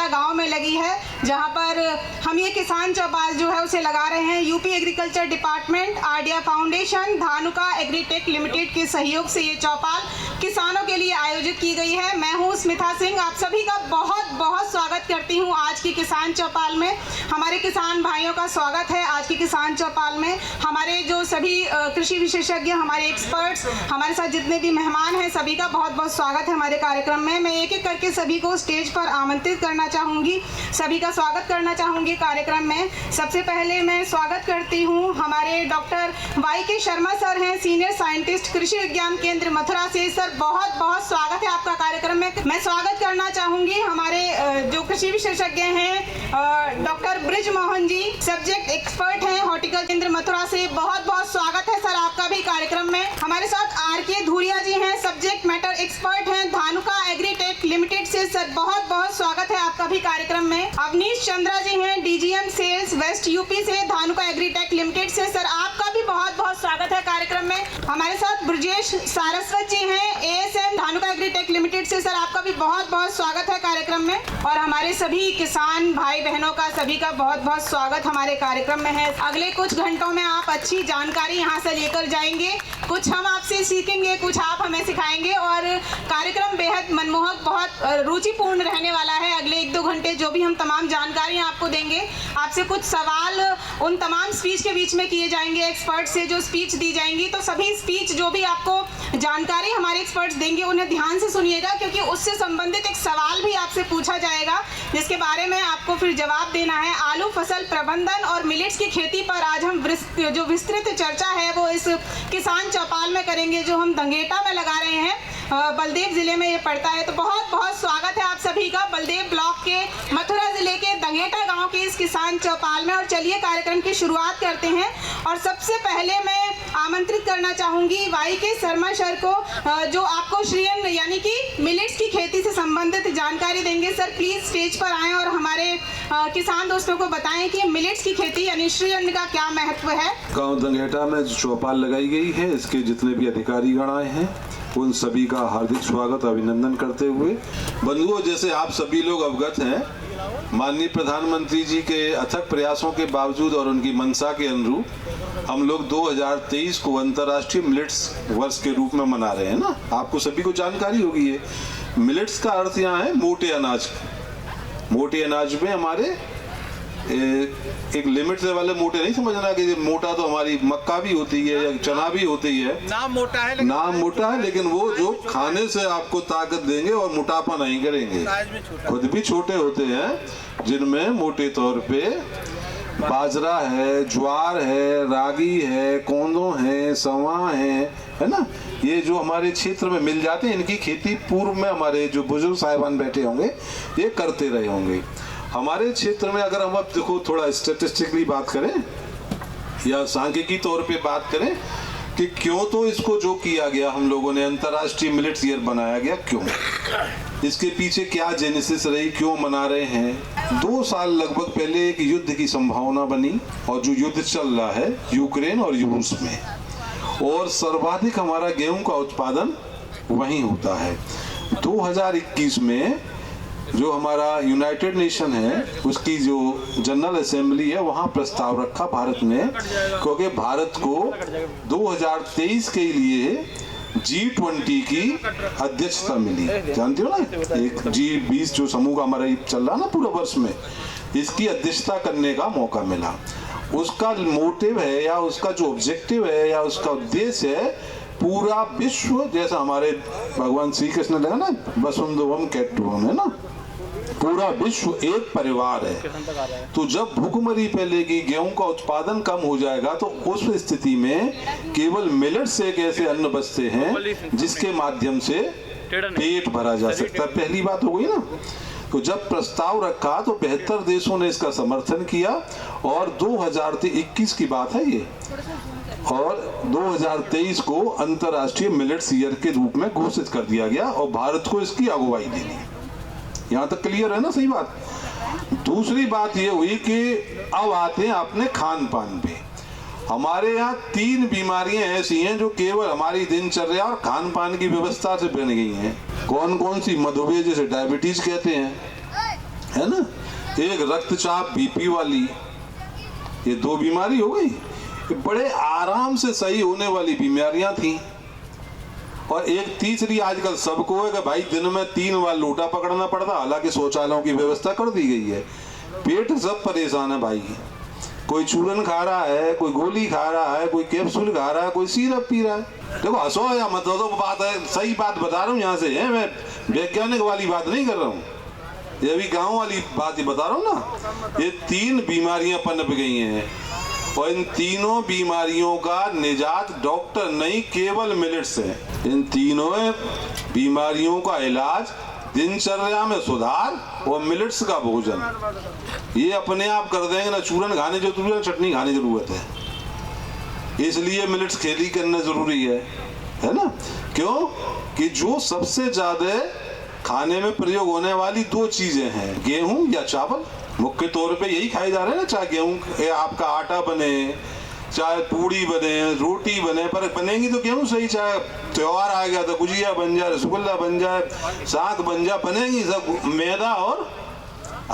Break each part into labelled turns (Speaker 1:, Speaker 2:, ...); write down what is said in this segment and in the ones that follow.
Speaker 1: गांव में लगी है, जहां पर हम ये किसान चौपाल जो है उसे लगा रहे हैं। UP agriculture department, RDI foundation, Dhanuka agritech limited के सहयोग से ये चौपाल किसानों के लिए आयोजित की गई है। मैं हूँ स्मिता सिंह, आप सभी का बहुत बहुत स्वागत करती हूँ आज की किसान चौपाल में। हमारे किसान भाइयों का स्वागत है आज की किसान चौपाल में। हमारे जो सभी कृषि विशेषज्ञ, हमारे एक्सपर्ट्स, हमारे साथ जितने भी मेहमान हैं, सभी का बहुत बहुत स्वागत है हमारे कार्यक्रम में। मैं एक एक करके सभी को स्टेज पर आमंत्रित करना चाहूँगी, सभी का स्वागत करना चाहूँगी कार्यक्रम में। सबसे पहले मैं स्वागत करती हूँ हमारे डॉक्टर YK शर्मा सर हैं, सीनियर साइंटिस्ट, कृषि विज्ञान केंद्र मथुरा से। सर बहुत बहुत स्वागत है आपका कार्यक्रम में। मैं स्वागत करना चाहूँगी हमारे जो कृषि विशेषज्ञ हैं doctor bridge Mohan ji, subject expert हैं हॉर्टिकल्चर केंद्र मथुरा से। बहुत बहुत स्वागत है सर आपका भी कार्यक्रम में। हमारे साथ RK धूरिया जी हैं, सब्जेक्ट मैटर एक्सपर्ट हैं धानुका एग्रीटेक लिमिटेड से। सर बहुत बहुत स्वागत है आपका भी कार्यक्रम में। अवनीश चंद्रा जी हैं, DGM सेल्स वेस्ट यूपी से, धानुका एग्रीटेक लिमिटेड से। सर आपका भी बहुत बहुत स्वागत है कार्यक्रम में। हमारे साथ ब्रजेश सारस्वत जी हैं, ASM धानुका एग्रीटेक लिमिटेड से। सर आपका भी बहुत बहुत स्वागत है कार्यक्रम में। और हमारे सभी किसान भाई बहनों का, सभी का बहुत बहुत स्वागत हमारे कार्यक्रम में है। अगले कुछ घंटों में आप अच्छी जानकारी यहाँ से लेकर जाएंगे, कुछ हम आपसे सीखेंगे, कुछ आप हमें सिखाएंगे और कार्यक्रम बेहद मनमोहक, बहुत रुचिपूर्ण रहने वाला है। अगले 1-2 घंटे जो भी हम तमाम जानकारियाँ आपको देंगे, आपसे कुछ सवाल उन तमाम स्पीच के बीच में किए जाएंगे, एक्सपर्ट से जो स्पीच दी जाएंगी। तो सभी स्पीच जो भी आपको जानकारी हमारे एक्सपर्ट्स देंगे उन्हें ध्यान से सुनिएगा, क्योंकि उससे संबंधित एक सवाल भी आपसे पूछा जाएगा जिसके बारे में आपको फिर जवाब देना है। आलू फसल प्रबंधन और मिलेट्स की खेती पर आज हम जो विस्तृत चर्चा है वो इस किसान चौपाल में करेंगे, जो हम दंगेटा में लगा रहे हैं। बलदेव जिले में ये पड़ता है। तो बहुत बहुत स्वागत है आप सभी का बलदेव ब्लॉक के मथुरा जिले के दंगेटा गांव के इस किसान चौपाल में। और चलिए कार्यक्रम की शुरुआत करते हैं। और सबसे पहले मैं आमंत्रित करना चाहूंगी YK शर्मा सर को, जो आपको श्रीअन्न यानी कि मिलेट्स की खेती से संबंधित जानकारी देंगे। सर प्लीज स्टेज पर आएं और हमारे किसान दोस्तों को बताएं कि मिलेट्स की खेती यानी श्रीअन्न का क्या महत्व है।
Speaker 2: गाँव दंगेटा में जो चौपाल लगाई गई है, इसके जितने भी अधिकारीगण आए हैं उन सभी का हार्दिक स्वागत, अभिनंदन करते हुए, बंधुओं, जैसे आप सभी लोग अवगत हैं, माननीय प्रधानमंत्री जी के अथक प्रयासों के बावजूद और उनकी मंशा के अनुरूप हम लोग 2023 को अंतर्राष्ट्रीय मिलेट्स वर्ष के रूप में मना रहे हैं ना। आपको सभी को जानकारी होगी है। मिलेट्स का अर्थ यहाँ है मोटे अनाज। मोटे अनाज में हमारे एक लिमिट से वाले मोटे नहीं समझना कि मोटा तो हमारी मक्का भी होती है या चना भी होती है। नाम मोटा है लेकिन वो जो खाने से आपको ताकत देंगे और मोटापा नहीं करेंगे। खुद भी छोटे होते हैं, जिनमें मोटे तौर पे बाजरा है, ज्वार है, रागी है, कोंदो है, सवा है ना। ये जो हमारे क्षेत्र में मिल जाते हैं, इनकी खेती पूर्व में हमारे जो बुजुर्ग साहिबान बैठे होंगे ये करते रहे होंगे। हमारे क्षेत्र में अगर हम अब देखो थोड़ा स्टैटिस्टिकली बात करें या सांख्यिकी तौर पे बात करें कि क्यों तो इसको जो किया गया, हम लोगों ने अंतर्राष्ट्रीय मिलेट्स ईयर बनाया गया, क्यों, इसके पीछे क्या जेनेसिस रही, क्यों मना रहे हैं। 2 साल लगभग पहले एक युद्ध की संभावना बनी और जो युद्ध चल रहा है यूक्रेन और रूस में, और सर्वाधिक हमारा गेहूं का उत्पादन वहीं होता है। 2021 में जो हमारा यूनाइटेड नेशन है उसकी जो जनरल असेंबली है वहाँ प्रस्ताव रखा भारत ने, क्योंकि भारत को 2023 के लिए G20 की अध्यक्षता मिली। जानते हो ना, एक G20 जो समूह का हमारा चल रहा ना पूरे वर्ष में, इसकी अध्यक्षता करने का मौका मिला। उसका मोटिव है या उसका जो ऑब्जेक्टिव है या उसका उद्देश्य है, पूरा विश्व, जैसा हमारे भगवान श्री कृष्ण ने ना वसुंधवम कैटुवम है ना, पूरा विश्व एक परिवार है। तो जब भूखमरी फैलेगी, गेहूं का उत्पादन कम हो जाएगा, तो उस स्थिति में केवल मिलेट्स से एक ऐसे अन्न बचते हैं जिसके माध्यम से पेट भरा जा सकता है। पहली बात हो गई ना। तो जब प्रस्ताव रखा तो 72 देशों ने इसका समर्थन किया और 2021 की बात है ये, और 2023 को अंतर्राष्ट्रीय मिलेट्स ईयर के रूप में घोषित कर दिया गया और भारत को इसकी अगुवाई देनी। यहाँ तक क्लियर है ना, सही बात। दूसरी बात ये हुई कि अब आते हैं अपने खान पान पे। हमारे यहाँ 3 बीमारियां ऐसी हैं जो केवल हमारी दिनचर्या और खान पान की व्यवस्था से बन गई हैं। कौन कौन सी? मधुमेह, जिसे डायबिटीज कहते हैं, है ना, एक रक्तचाप बीपी वाली, ये 2 बीमारी हो गई। बड़े आराम से सही होने वाली बीमारियां थी। और एक तीसरी आजकल सबको है कि भाई दिन में 3 बार लोटा पकड़ना पड़ता, हालांकि शौचालयों की व्यवस्था कर दी गई है। पेट सब परेशान है भाई, कोई चूरन खा रहा है, कोई गोली खा रहा है, कोई कैप्सूल खा रहा है, कोई सिरप पी रहा है। देखो हंसो या मत हंसो, बात है, सही बात बता रहा हूँ यहाँ से है, मैं वैज्ञानिक वाली बात नहीं कर रहा हूँ, ये अभी गाँव वाली बात ही बता रहा हूँ ना। ये 3 बीमारियां पनप गई हैं और इन तीनों बीमारियों का निजात डॉक्टर नहीं केवल मिलेट्स है। इन तीनों बीमारियों का इलाज दिनचर्या में सुधार और मिलेट्स का भोजन, ये अपने आप कर देंगे ना। चूरन खाने की जरूरत है, चटनी खाने की जरूरत है, इसलिए मिलेट्स खेती करना जरूरी है ना। क्यों कि जो सबसे ज्यादा खाने में प्रयोग होने वाली 2 चीजें हैं, गेहूं या चावल, मुख्य तौर पे यही खाए जा रहे हैं ना। चाहे गेहूं आपका आटा बने, चाहे पूड़ी बने, रोटी बने, पर बनेगी तो गेहूं से ही। चाहे त्योहार आ गया तो गुजिया बन जाए, रसगुल्ला बन जाए, साग बन जाए, बनेगी सब मैदा और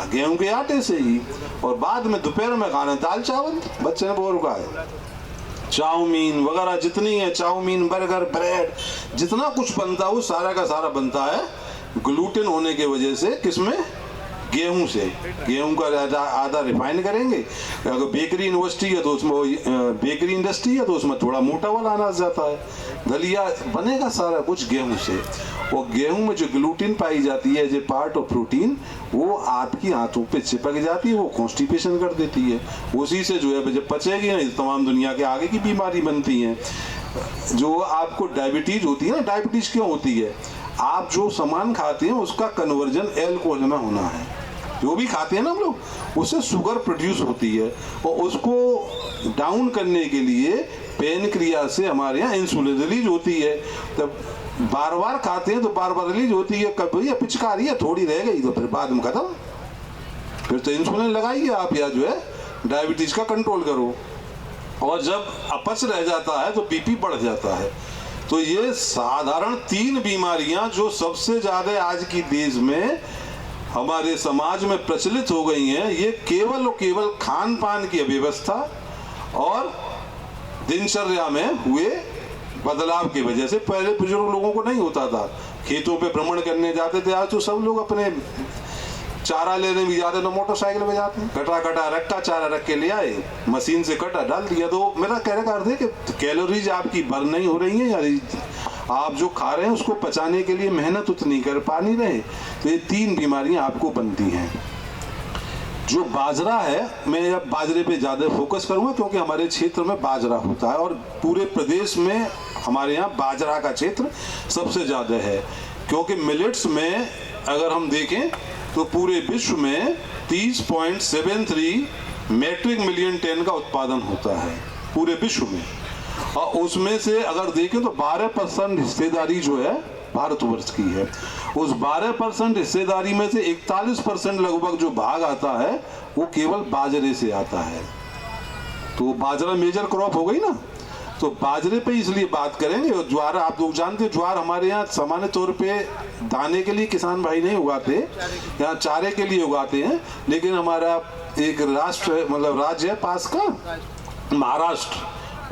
Speaker 2: गेहूं के आटे से ही। और बाद में दोपहर में खाना दाल चावल, बच्चे ने बोर का है। चाउमीन वगैरह जितनी है, चाउमीन, बर्गर, ब्रेड, जितना कुछ बनता है वो सारा का सारा बनता है ग्लूटेन होने की वजह से। किसमें? गेहूं से। गेहूं का आधा रिफाइन करेंगे। अगर बेकरी यूनिवर्सिटी है तो उसमें बेकरी इंडस्ट्री है तो उसमें थोड़ा मोटा वाला अनाज जाता है। दलिया बनेगा सारा कुछ गेहूं से। और गेहूं में जो ग्लूटेन पाई जाती है, जो पार्ट ऑफ प्रोटीन, वो आपकी आंतों पे चिपक जाती है, वो कॉन्स्टिपेशन कर देती है। उसी से जो है जब पचेगी ना, तमाम दुनिया के आगे की बीमारी बनती हैं। जो आपको डायबिटीज होती है ना, डायबिटीज क्यों होती है? आप जो सामान खाते हैं उसका कन्वर्जन एल्कोहल में होना है। जो भी खाते हैं ना हम लोग, उससे शुगर प्रोड्यूस होती है और उसको डाउन करने के लिए पेनक्रियाज से हमारे यहाँ इंसुलिन रिलीज होती है। तब बार बार खाते हैं तो बार बार रिलीज होती है। कभी पिचकारी है, थोड़ी रह गई तो फिर बाद में खत्म, फिर तो इंसुलिन लगाइए आप, या जो है डायबिटीज का कंट्रोल करो। और जब अपच रह जाता है तो बीपी बढ़ जाता है। तो ये साधारण 3 बीमारियां जो सबसे ज्यादा आज की देश में हमारे समाज में प्रचलित हो गई हैं, ये केवल और केवल खान पान की अव्यवस्था और दिनचर्या में हुए बदलाव की वजह से। पहले बुजुर्ग लोगों को नहीं होता था, खेतों पे भ्रमण करने जाते थे। आज तो सब लोग अपने चारा लेने भी जाते तो मोटरसाइकिल पे जाते हैं। कटा रखा चारा रख के ले आए, मशीन से कटा डाल दिया। तो मेरा कहने का अर्थ है कि कैलोरीज आपकी बर्न नहीं हो रही है, या आप जो खा रहे हैं उसको पचाने के लिए मेहनत उतनी कर पा नहीं रहे। तो ये 3 बीमारियां आपको बनती हैं। जो बाजरा है, मैं अब बाजरे पे ज़्यादा फोकस करूंगा क्योंकि हमारे क्षेत्र में बाजरा होता है और पूरे प्रदेश में हमारे यहाँ बाजरा का क्षेत्र सबसे ज़्यादा है। क्योंकि मिलेट्स में अगर हम देखें तो पूरे विश्व में 30.73 मैट्रिक मिलियन टन का उत्पादन होता है पूरे विश्व में। और उसमें से अगर देखें तो 12% हिस्सेदारी जो है भारतवर्ष की है। उस 12% हिस्सेदारी में से 41% लगभग जो भाग आता है वो केवल बाजरे से आता है। तो बाजरा मेजर क्रॉप हो गई ना। तो बाजरे पे इसलिए बात करेंगे। और ज्वार, आप लोग जानते हैं ज्वार हमारे यहाँ सामान्य तौर पे दाने के लिए किसान भाई नहीं उगाते, यहाँ चारे के लिए उगाते हैं। लेकिन हमारा एक राष्ट्र मतलब राज्य है पास का महाराष्ट्र,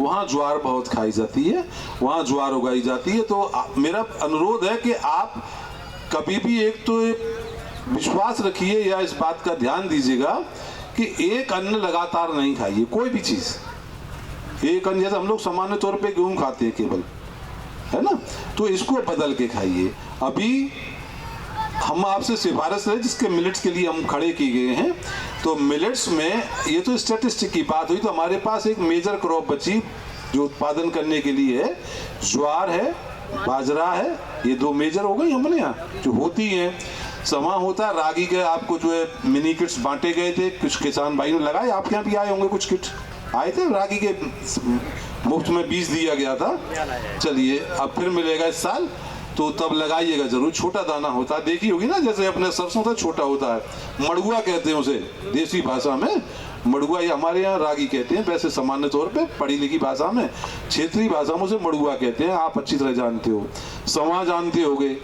Speaker 2: वहाँ ज्वार बहुत खाई जाती है, वहाँ ज्वार उगाई जाती है। तो मेरा अनुरोध है कि आप कभी भी एक तो विश्वास रखिए या इस बात का ध्यान दीजिएगा कि एक अन्न लगातार नहीं खाइए, कोई भी चीज़ एक अन्न। जैसे हम लोग सामान्य तौर पे गेहूं खाते हैं केवल, है ना, तो इसको बदल के खाइए। अभी हम आपसे सिफारिश है जिसके मिलेट्स के लिए हम खड़े किए गए हैं। तो मिलेट्स में ये तो स्टैटिस्टिक की बात हुई, तो हमारे पास एक मेजर क्रॉप बची जो उत्पादन करने के लिए है। ज्वार है, बाजरा है, ये 2 मेजर हो गई हमारे यहाँ जो होती हैं। समा होता है रागी के, आपको जो है मिनी किट्स बांटे गए थे, कुछ किसान भाई ने लगाए, आपके यहाँ भी आए होंगे कुछ किट आए थे रागी के, मुफ्त में बीज दिया गया था। चलिए अब फिर मिलेगा इस साल। तो तब लगाइएगा जरूर। छोटा दाना होता है, देखी होगी ना, जैसे अपने सरसों का छोटा होता है, मड़ुआ कहते हैं उसे देसी भाषा में। मड़ुआ, ये हमारे यहाँ रागी कहते हैं, वैसे सामान्य तौर पे पढ़ी लिखी भाषा में, क्षेत्रीय भाषा में उसे मड़ुआ कहते हैं। आप अच्छी तरह जानते हो। सवा जानते होगे,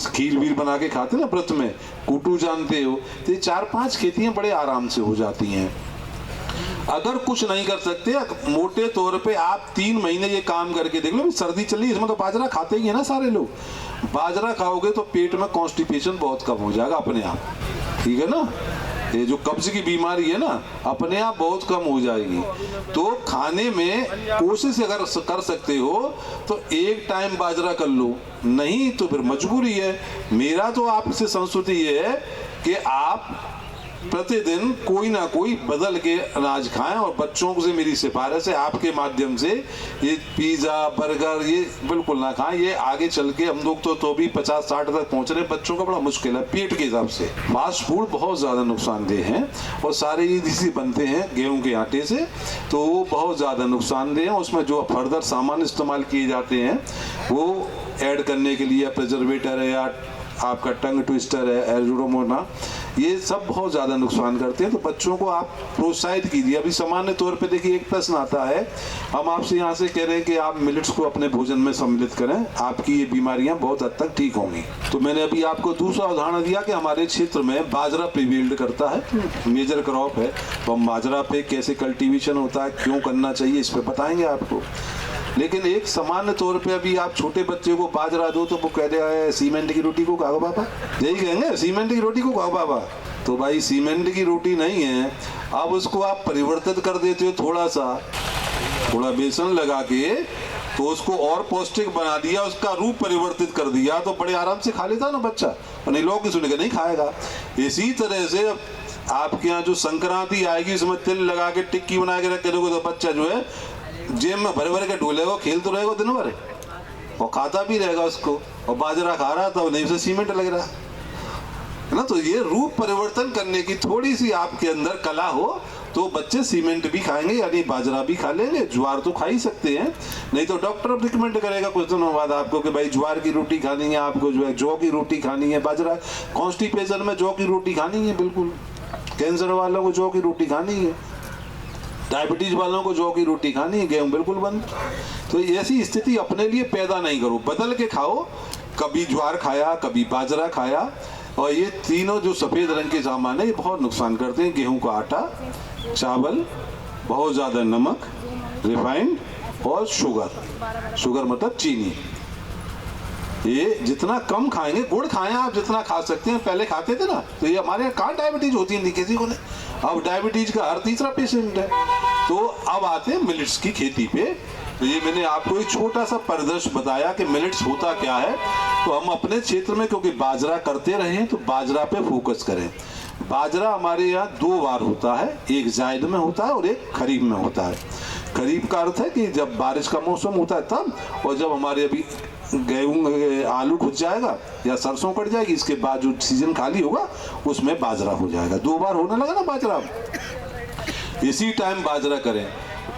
Speaker 2: खीर वीर बना के खाते ना व्रत में, कुटू जानते हो। तो ये 4-5 खेतियां बड़े आराम से हो जाती हैं। अगर कुछ नहीं कर सकते, मोटे तौर पे आप 3 महीने ये काम करके देख लो। सर्दी चल रही है, इसमें तो बाजरा खाते ही है ना सारे लोग। बाजरा खाओगे तो पेट में कॉन्स्टिपेशन बहुत कम हो जाएगा अपने आप, ठीक है ना। ये जो कब्ज की बीमारी है ना, अपने आप बहुत कम हो जाएगी। तो खाने में कोशिश अगर कर सकते हो तो एक टाइम बाजरा कर लो, नहीं तो फिर मजबूरी है। मेरा तो आपसे संस्तुति ये है कि आप प्रतिदिन कोई ना कोई बदल के अनाज खाएं। और बच्चों से मेरी सिफारिश है आपके माध्यम से, ये पिज़्ज़ा बर्गर ये बिल्कुल ना खाएं। ये आगे चल के हम लोग तो भी 50-60 तक पहुंच रहे, बच्चों का बड़ा मुश्किल है पेट के हिसाब से। फास्ट फूड बहुत ज़्यादा नुकसानदेह हैं और सारे इसी बनते हैं गेहूं के आटे से, तो वो बहुत ज़्यादा नुकसानदेह हैं। उसमें जो फर्दर सामान इस्तेमाल किए जाते हैं वो ऐड करने के लिए प्रिजर्वेटर है या आपका टंग ट्विस्टर है, एल्जुडोमोना, ये सब बहुत ज़्यादा नुकसान करते हैं। तो बच्चों को आप प्रोत्साहित कीजिए। अभी सामान्य तौर पे देखिए, एक प्रश्न आता है, हम आपसे यहाँ से कह रहे हैं कि आप मिलेट्स को अपने भोजन में सम्मिलित करें, आपकी ये बीमारियाँ बहुत हद तक ठीक होंगी। तो मैंने अभी आपको दूसरा उदाहरण दिया कि हमारे क्षेत्र में बाजरा प्रिवेल्ड करता है, मेजर क्रॉप है। तो हम बाजरा पे कैसे कल्टीवेशन होता है, क्यों करना चाहिए, इस पर बताएंगे आपको। लेकिन एक सामान्य तौर पे अभी आप छोटे बच्चे को बाजरा दो तो वो कह रहा है सीमेंट की रोटी को खाओ पापा, यही कहेंगे, सीमेंट की रोटी को खाओ पापा। तो भाई सीमेंट की रोटी नहीं है। अब उसको आप परिवर्तित कर देते हो, थोड़ा बेसन लगा के, तो उसको और पौष्टिक बना दिया, उसका रूप परिवर्तित कर दिया, तो बड़े आराम से खा लेता ना बच्चा। और नहीं, लोग सुनेगा नहीं खाएगा। इसी तरह से आपके यहाँ जो संक्रांति आएगी, उसमें तिल लगा के टिक्की बना के रख दोगे तो बच्चा जो है जेब में भरे भरे के ढोलेगा, खेल तो रहेगा दिन भर और खाता भी रहेगा उसको। और बाजरा खा रहा था, नहीं उसे सीमेंट लग रहा है ना। तो ये रूप परिवर्तन करने की थोड़ी सी आपके अंदर कला हो तो बच्चे सीमेंट भी खाएंगे, यानी बाजरा भी खा लेंगे। ज्वार तो खा ही सकते हैं, नहीं तो डॉक्टर रिकमेंड करेगा कुछ दिनों बाद आपको कि भाई ज्वार की रोटी खानी है, आपको जो है जौ की रोटी खानी है। बाजरा कॉन्स्टिपेशन में जौ की रोटी खानी है, बिल्कुल। कैंसर वालों को जौ की रोटी खानी है, डायबिटीज वालों को जौ की रोटी खानी है, गेहूं बिल्कुल बंद। तो ऐसी स्थिति अपने लिए पैदा नहीं करो, बदल के खाओ। कभी ज्वार खाया, कभी बाजरा खाया। और ये तीनों जो सफ़ेद रंग के सामान है, ये बहुत नुकसान करते हैं। गेहूं का आटा, चावल, बहुत ज़्यादा नमक, रिफाइंड और शुगर मतलब चीनी। ये जितना कम खाएंगे, गुड़ खाएं आप जितना खा सकते हैं, पहले खाते थे ना। तो ये हमारे यहाँ कहाँ डायबिटीज होती है किसी को नहीं। अब डायबिटीज का हर तीसरा पेशेंट है। तो अब आते हैं मिलेट्स की खेती पे। तो ये मैंने आपको एक छोटा सा परिदृश्य बताया कि मिलेट्स होता क्या है। तो हम अपने क्षेत्र में क्योंकि बाजरा करते रहे हैं तो बाजरा पे फोकस करें। बाजरा हमारे यहाँ 2 बार होता है, एक जायद में होता है और एक खरीफ में होता है। खरीफ का अर्थ है कि जब बारिश का मौसम होता है तब, और जब हमारे अभी गेहूं आलू खुद जाएगा या सरसों कट जाएगी, इसके बाद जो सीजन खाली होगा उसमें बाजरा हो जाएगा। 2 बार होने लगा ना बाजरा, इसी टाइम बाजरा करें।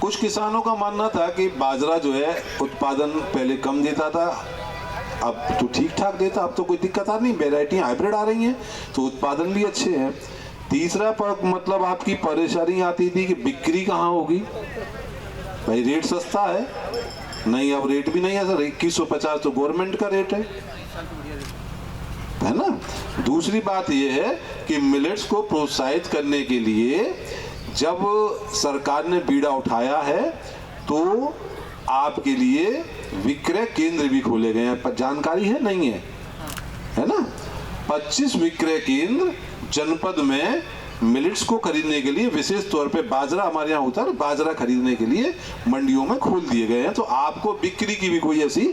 Speaker 2: कुछ किसानों का मानना था कि बाजरा जो है उत्पादन पहले कम देता था, अब तो ठीक ठाक देता, अब तो कोई दिक्कत आ नहीं, वैरायटी हाइब्रिड आ रही हैं तो उत्पादन भी अच्छे हैं। तीसरा पर मतलब आपकी परेशानी आती थी कि बिक्री कहाँ होगी, भाई रेट सस्ता है नहीं, अब रेट भी नहीं है सर, 2150 तो गवर्नमेंट का रेट है ना। दूसरी बात यह है कि मिलेट्स को प्रोत्साहित करने के लिए जब सरकार ने बीड़ा उठाया है तो आपके लिए विक्रय केंद्र भी खोले गए हैं। जानकारी है नहीं है ना। 25 विक्रय केंद्र जनपद में मिलेट्स को खरीदने के लिए, विशेष तौर पे बाजरा हमारे यहाँ होता है, बाजरा खरीदने के लिए मंडियों में खोल दिए गए हैं। तो आपको बिक्री की भी कोई ऐसी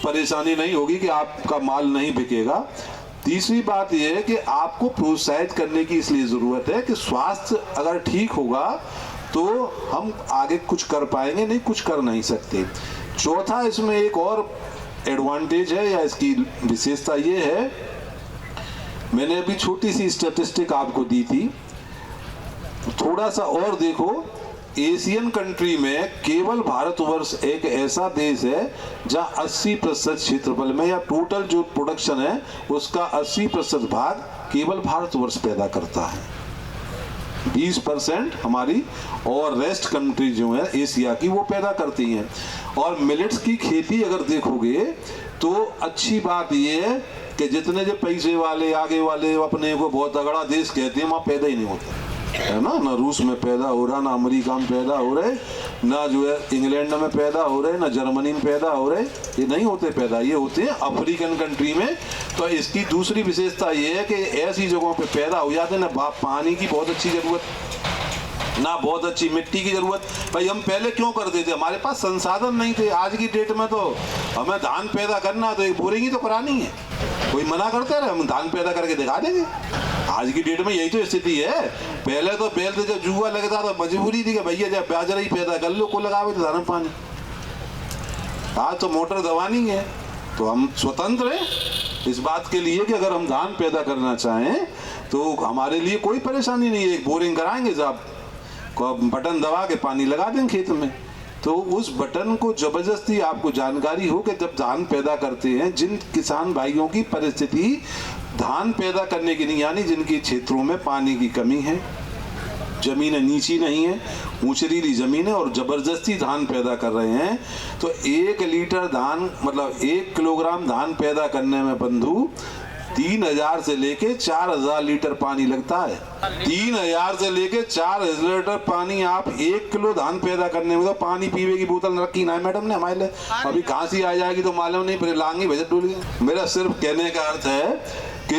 Speaker 2: परेशानी नहीं होगी कि आपका माल नहीं बिकेगा। तीसरी बात यह है कि आपको प्रोत्साहित करने की इसलिए ज़रूरत है कि स्वास्थ्य अगर ठीक होगा तो हम आगे कुछ कर पाएंगे, नहीं कुछ कर नहीं सकते। चौथा, इसमें एक और एडवांटेज है या इसकी विशेषता ये है, मैंने अभी छोटी सी स्टैटिस्टिक आपको दी थी, थोड़ा सा और देखो एशियन कंट्री में केवल भारतवर्ष एक ऐसा देश है जहां 80% क्षेत्रफल में या टोटल जो प्रोडक्शन है उसका 80% भाग केवल भारतवर्ष पैदा करता है। 20% हमारी और रेस्ट कंट्री जो है एशिया की वो पैदा करती हैं। और मिलेट्स की खेती अगर देखोगे तो अच्छी बात ये है कि जितने जो पैसे वाले आगे वाले अपने को बहुत तगड़ा देश कहते हैं वहाँ पैदा ही नहीं होता है ना रूस में पैदा हो रहा, ना अमेरिका में पैदा हो रहे, ना जो है इंग्लैंड में पैदा हो रहे, ना जर्मनी में पैदा हो रहे, ये नहीं होते पैदा, ये होते हैं अफ्रीकन कंट्री में। तो इसकी दूसरी विशेषता ये है कि ऐसी जगहों पे पैदा हो जाते हैं ना पानी की बहुत अच्छी ज़रूरत, ना बहुत अच्छी मिट्टी की ज़रूरत। भाई हम पहले क्यों करते थे, हमारे पास संसाधन नहीं थे। आज की डेट में तो हमें धान पैदा करना तो एक बोरिंग ही तो करानी है, कोई मना करता है हम धान पैदा करके दिखा देंगे। आज की डेट में यही तो स्थिति है। पहले तो बैल से जब जुआ लगता तो मजबूरी थी कि भैया जब बाजरा ही पैदा कर लो, को लगावे तो धान पानी। आज तो मोटर दवानी है, तो हम स्वतंत्र हैं इस बात के लिए कि अगर हम धान पैदा करना चाहें तो हमारे लिए कोई परेशानी नहीं है। एक बोरिंग कराएंगे साहब, बटन दबा के पानी लगा दें खेत में। तो उस बटन को जबरदस्ती आपको जानकारी हो कि जब धान पैदा करते हैं, जिन किसान भाइयों की परिस्थिति धान पैदा करने की नहीं, यानी जिनके क्षेत्रों में पानी की कमी है, जमीनें नीची नहीं है, ऊंचरीली जमीन है और जबरदस्ती धान पैदा कर रहे हैं, तो 1 लीटर धान मतलब 1 किलोग्राम धान पैदा करने में बंधु 3000 से लेके 4000 लीटर पानी लगता है। 3000 से लेके 4000 लीटर पानी आप 1 किलो धान पैदा करने में, तो पानी पीवे की बोतल रखी ना है मैडम ने हमारे लिए, अभी खांसी आ जाएगी तो मालूम नहीं, फिर लांगी बजट डूल गया। मेरा सिर्फ कहने का अर्थ है कि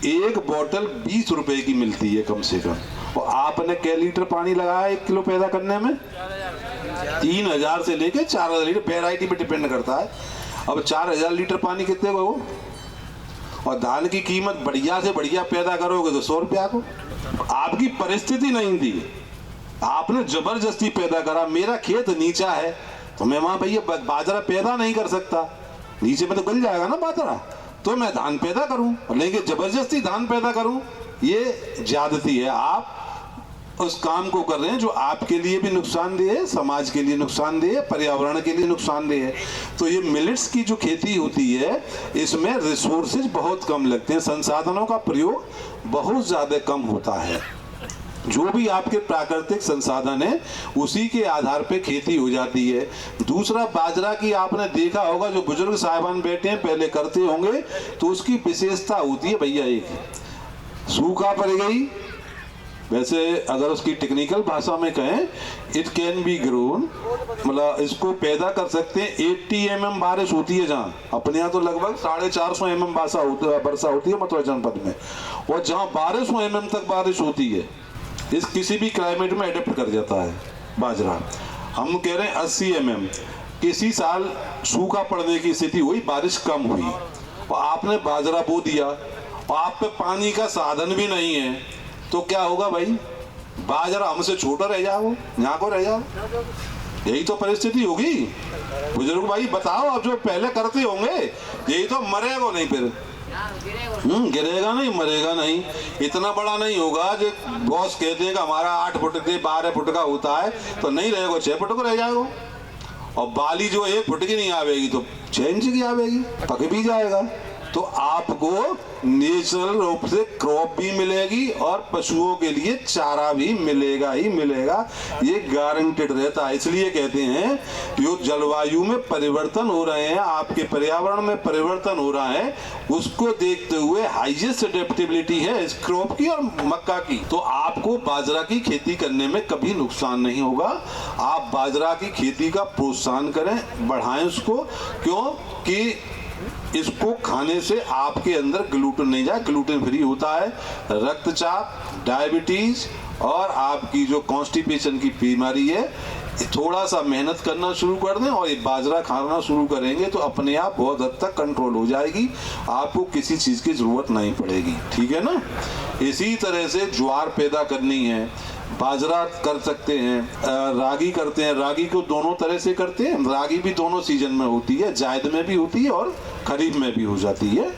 Speaker 2: एक बोतल 20 रुपए की मिलती है कम से कम, और आपने क्या लीटर पानी लगाया 1 किलो पैदा करने में? 3000 से लेके 4000 लीटर, वेराइटी पे डिपेंड करता है। अब 4000 लीटर पानी कितने को, और धान की कीमत बढ़िया से बढ़िया पैदा करोगे तो 100 रुपया को। आपकी परिस्थिति नहीं थी, आपने जबरदस्ती पैदा करा। मेरा खेत नीचा है तो मैं वहां भैया बाजरा पैदा नहीं कर सकता, नीचे में तो गल जाएगा ना बाजरा, तो मैं धान पैदा करूं, लेकिन जबरदस्ती धान पैदा करूं, ये ज्यादती है। आप उस काम को कर रहे हैं जो आपके लिए भी नुकसानदेह है, समाज के लिए नुकसानदेह है, पर्यावरण के लिए नुकसानदेह है। तो ये मिलेट्स की जो खेती होती है इसमें रिसोर्सेज बहुत कम लगते हैं, संसाधनों का प्रयोग बहुत ज़्यादा कम होता है। जो भी आपके प्राकृतिक संसाधन है उसी के आधार पे खेती हो जाती है। दूसरा, बाजरा की आपने देखा होगा, जो बुजुर्ग साहिबान बैठे हैं पहले करते होंगे, तो उसकी विशेषता होती है भैया, एक सूखा पड़ गई, वैसे अगर उसकी टेक्निकल भाषा में कहें इट कैन बी ग्रोन, मतलब इसको पैदा कर सकते हैं। 80 mm बारिश होती है जहाँ, अपने यहाँ तो लगभग 450 mm वर्षा होती है मथुरा जनपद में, और जहाँ 1200 mm तक बारिश होती है, इस किसी भी क्लाइमेट में एडेप्ट कर जाता है बाजरा। हम कह रहे हैं 80 mm, किसी साल सूखा पड़ने की स्थिति हुई, बारिश कम हुई और आपने बाजरा बो दिया और आप पे पानी का साधन भी नहीं है, तो क्या होगा भाई, बाजरा हमसे छोटा रह जाओ, यहाँ को रह जाओ, यही तो परिस्थिति होगी। बुजुर्ग भाई बताओ, अब जो पहले करते होंगे यही तो, मरेगा नहीं फिर, गिरेगा नहीं, मरेगा नहीं, इतना बड़ा नहीं होगा जो बॉस कहते हैं कि हमारा 8 फुट के 12 फुट का होता है, तो नहीं रहेगा, 6 फुट को रह जाएगा, और बाली जो 1 फुट की नहीं आवेगी तो 6 इंच की आवेगी, पक भी जाएगा। तो आपको नेचुरल रूप से क्रॉप भी मिलेगी और पशुओं के लिए चारा भी मिलेगा ही मिलेगा, ये गारंटेड रहता है। इसलिए कहते हैं जो जलवायु में परिवर्तन हो रहे हैं, आपके पर्यावरण में परिवर्तन हो रहा है, उसको देखते हुए हाईएस्ट एडेप्टेबिलिटी है इस क्रॉप की और मक्का की। तो आपको बाजरा की खेती करने में कभी नुकसान नहीं होगा। आप बाजरा की खेती का प्रोत्साहन करें, बढ़ाएं उसको, क्यों कि इसको खाने से आपके अंदर ग्लूटेन नहीं जाए, ग्लूटेन फ्री होता है। रक्तचाप, डायबिटीज और आपकी जो कॉन्स्टिपेशन की बीमारी है, थोड़ा सा मेहनत करना शुरू कर दें और ये बाजरा खाना शुरू करेंगे तो अपने आप बहुत हद तक कंट्रोल हो जाएगी, आपको किसी चीज़ की ज़रूरत नहीं पड़ेगी, ठीक है ना। इसी तरह से ज्वार पैदा करनी है, बाजरा कर सकते हैं, रागी करते हैं। रागी को दोनों तरह से करते हैं, रागी भी दोनों सीजन में होती है, जायद में भी होती है और खरीफ में भी हो जाती है।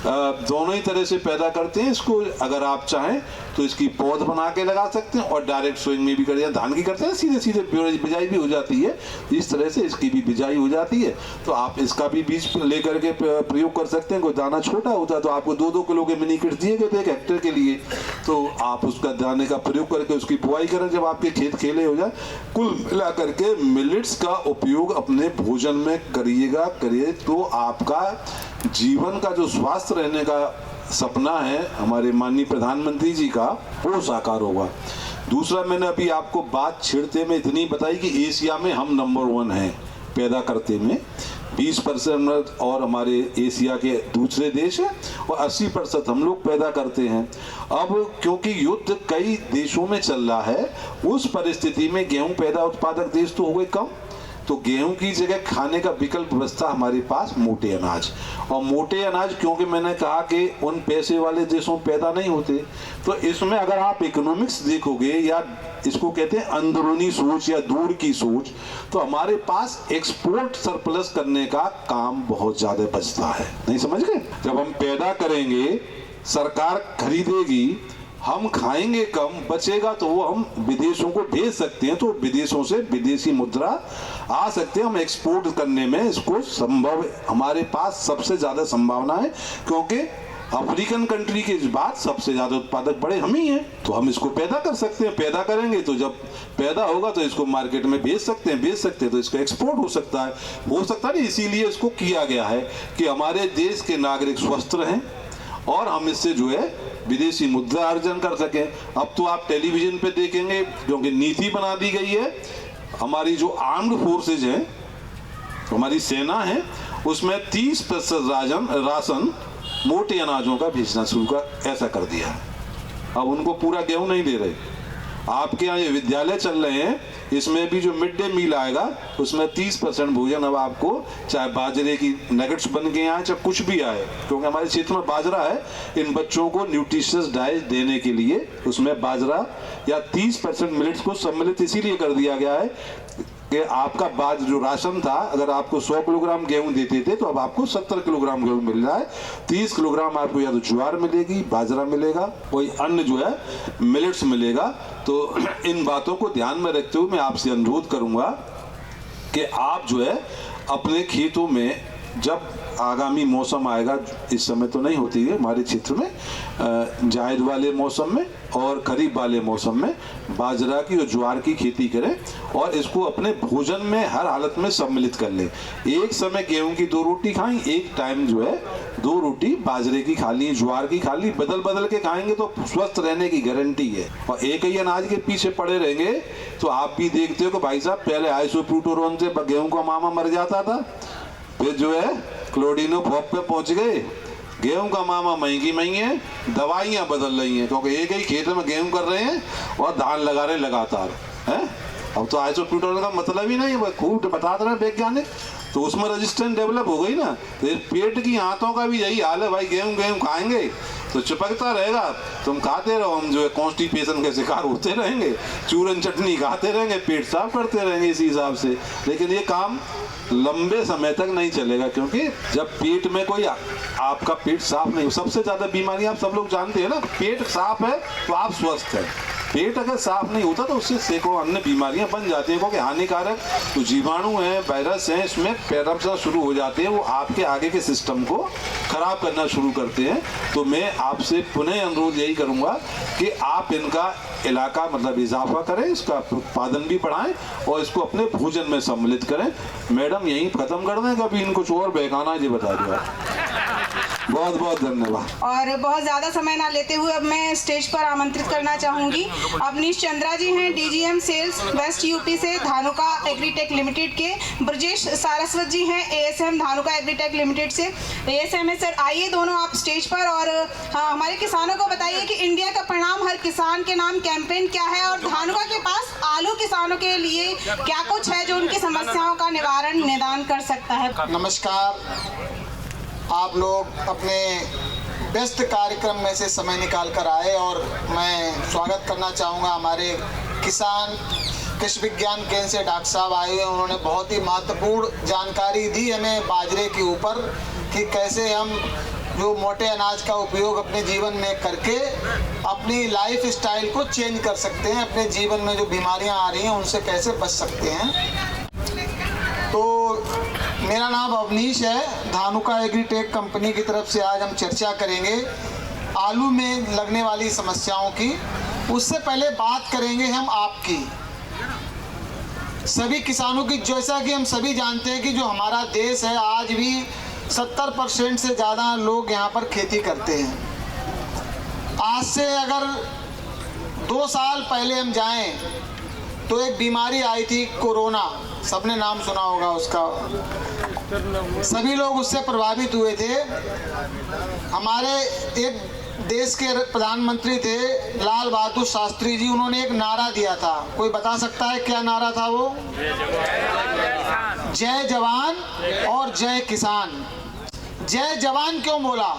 Speaker 2: दोनों ही तरह से पैदा करते हैं इसको। अगर आप चाहें तो इसकी पौध बना के लगा सकते हैं और डायरेक्ट सोइंग में भी कर दिया। धान की करते हैं सीधे सीधे बिजाई भी हो जाती है, इस तरह से इसकी भी बिजाई हो जाती है। तो आप इसका भी बीज लेकर के प्रयोग कर सकते हैं। कोई दाना छोटा होता है तो आपको 2-2 किलो के मिनी किट दिए गए थे 1 हेक्टेयर के लिए, तो आप उसका दाने का प्रयोग करके उसकी बुआई करें जब आपके खेत खेले हो जाए। कुल मिला करके मिलेट्स का उपयोग अपने भोजन में करिए तो आपका जीवन का जो स्वास्थ्य रहने का सपना है हमारे माननीय प्रधानमंत्री जी का, वो साकार होगा। दूसरा, मैंने अभी आपको बात छेड़ते में इतनी बताई कि एशिया में हम नंबर 1 हैं पैदा करते में, 20% और हमारे एशिया के दूसरे देश हैं और 80% हम लोग पैदा करते हैं। अब क्योंकि युद्ध कई देशों में चल रहा है, उस परिस्थिति में गेहूं पैदा उत्पादक देश तो हो गए कम, तो गेहूं की जगह खाने का विकल्प बचता हमारे पास मोटे अनाज। और मोटे अनाज क्योंकि मैंने कहा कि उन पैसे वाले देशों में पैदा नहीं होते, तो इसमें अगर आप इकोनॉमिक्स देखोगे या इसको कहते हैं अंदरूनी सोच या दूर की सोच, तो हमारे पास एक्सपोर्ट सरप्लस करने का काम बहुत ज्यादा बचता है। नहीं समझ गए? जब हम पैदा करेंगे, सरकार खरीदेगी, हम खाएंगे कम, बचेगा तो वो हम विदेशों को भेज सकते हैं, तो विदेशों से विदेशी मुद्रा आ सकते हैं। हम एक्सपोर्ट करने में इसको संभव, हमारे पास सबसे ज्यादा संभावना है क्योंकि अफ्रीकन कंट्री के बाद सबसे ज्यादा उत्पादक बड़े हम ही हैं, तो हम इसको पैदा कर सकते हैं। पैदा करेंगे तो जब पैदा होगा तो इसको मार्केट में बेच सकते हैं तो इसका एक्सपोर्ट हो सकता है इसीलिए इसको किया गया है कि हमारे देश के नागरिक स्वस्थ रहें और हम इससे जो है विदेशी मुद्रा अर्जन कर सकें। अब तो आप टेलीविजन पे देखेंगे, क्योंकि नीति बना दी गई है, हमारी जो आर्म्ड फोर्सेज हैं, हमारी सेना है, उसमें 30% राशन मोटे अनाजों का भेजना शुरू कर ऐसा कर दिया है। अब उनको पूरा गेहूं नहीं दे रहे। आपके यहाँ ये विद्यालय चल रहे हैं, इसमें भी जो मिड डे मील आएगा उसमें 30% भोजन अब आपको, चाहे बाजरे की नगेट्स बन के आए चाहे कुछ भी आए, क्योंकि हमारे क्षेत्र में बाजरा है, इन बच्चों को न्यूट्रिशियस डाइट देने के लिए उसमें बाजरा या 30% मिलेट्स को सम्मिलित इसीलिए कर दिया गया है कि आपका जो राशन था, अगर आपको 100 किलोग्राम गेहूं देते थे तो अब आपको 70 किलोग्राम गेहूं मिल रहा है। 30 किलोग्राम आपको या तो ज्वार मिलेगी, बाजरा मिलेगा, कोई अन्य जो है मिलेट्स मिलेगा। तो इन बातों को ध्यान में रखते हुए मैं आपसे अनुरोध करूंगा कि आप जो है अपने खेतों में, जब आगामी मौसम आएगा, इस समय तो नहीं होती है हमारे क्षेत्र में, जायद वाले मौसम में और खरीफ वाले मौसम में बाजरा की और ज्वार की खेती करें और इसको अपने भोजन में हर हालत में सम्मिलित कर लें। एक समय गेहूं की 2 रोटी खाएं, एक टाइम जो है 2 रोटी बाजरे की खा ली, ज्वार की खा ली, बदल बदल के खाएंगे तो स्वस्थ रहने की गारंटी है। और एक ही अनाज के पीछे पड़े रहेंगे तो आप भी देखते हो कि भाई साहब पहले आइसोप्यूटोरॉन से गेहूं का मामा मर जाता था, फिर जो है क्लोडिनो फॉप पे पहुंच गए, गेहूं का मामा महंगी है, दवाइयां बदल रही हैं क्योंकि एक ही खेत में गेहूं कर रहे हैं और धान लगा रहे लगातार हैं। अब तो आइसोप्यूटोरॉन का मतलब ही नहीं, खूब बता रहे हैं वैज्ञानिक, तो उसमें रेजिस्टेंस डेवलप हो गई ना। तो पेट की आंतों का भी यही हाल है भाई, गेहूं खाएंगे तो चिपकता रहेगा, तुम खाते रहो, हम जो है कॉन्स्टिपेशन के शिकार होते रहेंगे, चूरन चटनी खाते रहेंगे, पेट साफ करते रहेंगे इसी हिसाब से। लेकिन ये काम लंबे समय तक नहीं चलेगा, क्योंकि जब पेट में कोई आपका पेट साफ नहीं, सबसे ज्यादा बीमारी आप सब लोग जानते हैं ना, पेट साफ है तो आप स्वस्थ हैं, पेट अगर साफ नहीं होता तो उससे सैकड़ों अन्य बीमारियां बन जाती हैं, क्योंकि हानिकारक जो जीवाणु हैं, वायरस हैं, इसमें पैरासा शुरू हो जाते हैं, वो आपके आगे के सिस्टम को खराब करना शुरू करते हैं। तो मैं आपसे पुनः अनुरोध यही करूंगा कि आप इनका इलाका मतलब इजाफा करें, इसका उत्पादन भी बढ़ाएं और इसको अपने भोजन में सम्मिलित करें। मैडम यहीं खत्म कर दें, कभी इनको कुछ और बहकाना जी बता दिया। बहुत बहुत धन्यवाद।
Speaker 1: और बहुत ज़्यादा समय ना लेते हुए अब मैं स्टेज पर आमंत्रित करना चाहूँगी अवनीश चंद्रा जी हैं, डीजीएम सेल्स वेस्ट यूपी से धानुका एग्रीटेक लिमिटेड के, ब्रजेश सारस्वत जी हैं एएसएम धानुका एग्रीटेक लिमिटेड से, एएसएम है सर। आइए दोनों आप स्टेज पर और हमारे किसानों को बताइए कि इंडिया का प्रणाम हर किसान के नाम कैंपेन क्या है और धानुका के पास आलू किसानों के लिए क्या कुछ है जो उनकी समस्याओं का निदान कर सकता है।
Speaker 3: नमस्कार, आप लोग अपने व्यस्त कार्यक्रम में से समय निकाल कर आए और मैं स्वागत करना चाहूँगा हमारे किसान कृषि विज्ञान केंद्र से डॉक्टर साहब आए हुए। उन्होंने बहुत ही महत्वपूर्ण जानकारी दी हमें बाजरे के ऊपर कि कैसे हम जो मोटे अनाज का उपयोग अपने जीवन में करके अपनी लाइफ स्टाइल को चेंज कर सकते हैं, अपने जीवन में जो बीमारियां आ रही हैं उनसे कैसे बच सकते हैं। तो मेरा नाम अवनीश है, धानुका एग्रीटेक कंपनी की तरफ से आज हम चर्चा करेंगे आलू में लगने वाली समस्याओं की। उससे पहले बात करेंगे हम आपकी, सभी किसानों की। जैसा कि हम सभी जानते हैं कि जो हमारा देश है आज भी 70% से ज़्यादा लोग यहाँ पर खेती करते हैं। आज से अगर 2 साल पहले हम जाएं तो एक बीमारी आई थी कोरोना, सबने नाम सुना होगा उसका, सभी लोग उससे प्रभावित हुए थे। हमारे एक देश के प्रधानमंत्री थे लाल बहादुर शास्त्री जी, उन्होंने एक नारा दिया था, कोई बता सकता है क्या नारा था वो? जय जवान और जय किसान। जय जवान क्यों बोला?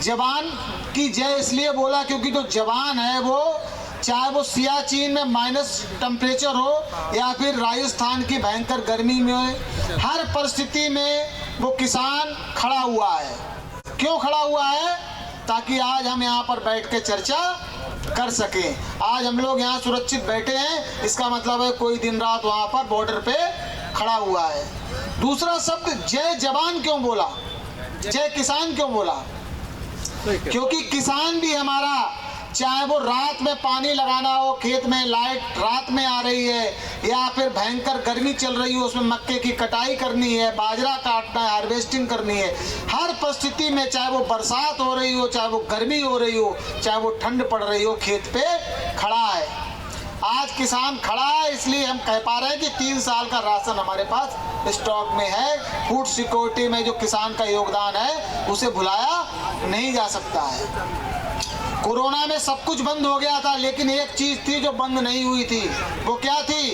Speaker 3: जवान की जय इसलिए बोला क्योंकि जो जवान है वो, चाहे वो सियाचिन में माइनस टेम्परेचर हो या फिर राजस्थान की भयंकर गर्मी में, हर परिस्थिति में वो किसान खड़ा हुआ है। क्यों खड़ा हुआ है? ताकि आज हम यहाँ पर बैठ के चर्चा कर सकें। आज हम लोग यहाँ सुरक्षित बैठे हैं, इसका मतलब है कोई दिन रात वहाँ पर बॉर्डर पे खड़ा हुआ है। दूसरा शब्द जय जवान क्यों बोला, जय किसान क्यों बोला? क्योंकि किसान भी हमारा, चाहे वो रात में पानी लगाना हो, खेत में लाइट रात में आ रही है या फिर भयंकर गर्मी चल रही हो, उसमें मक्के की कटाई करनी है, बाजरा काटना है, हार्वेस्टिंग करनी है, हर परिस्थिति में, चाहे वो बरसात हो रही हो, चाहे वो गर्मी हो रही हो, चाहे वो ठंड पड़ रही हो, खेत पे खड़ा है। आज किसान खड़ा है, इसलिए हम कह पा रहे हैं कि 3 साल का राशन हमारे पास स्टॉक में है। फूड सिक्योरिटी में जो किसान का योगदान है उसे भुलाया नहीं जा सकता है। कोरोना में सब कुछ बंद हो गया था, लेकिन एक चीज थी जो बंद नहीं हुई थी, वो क्या थी?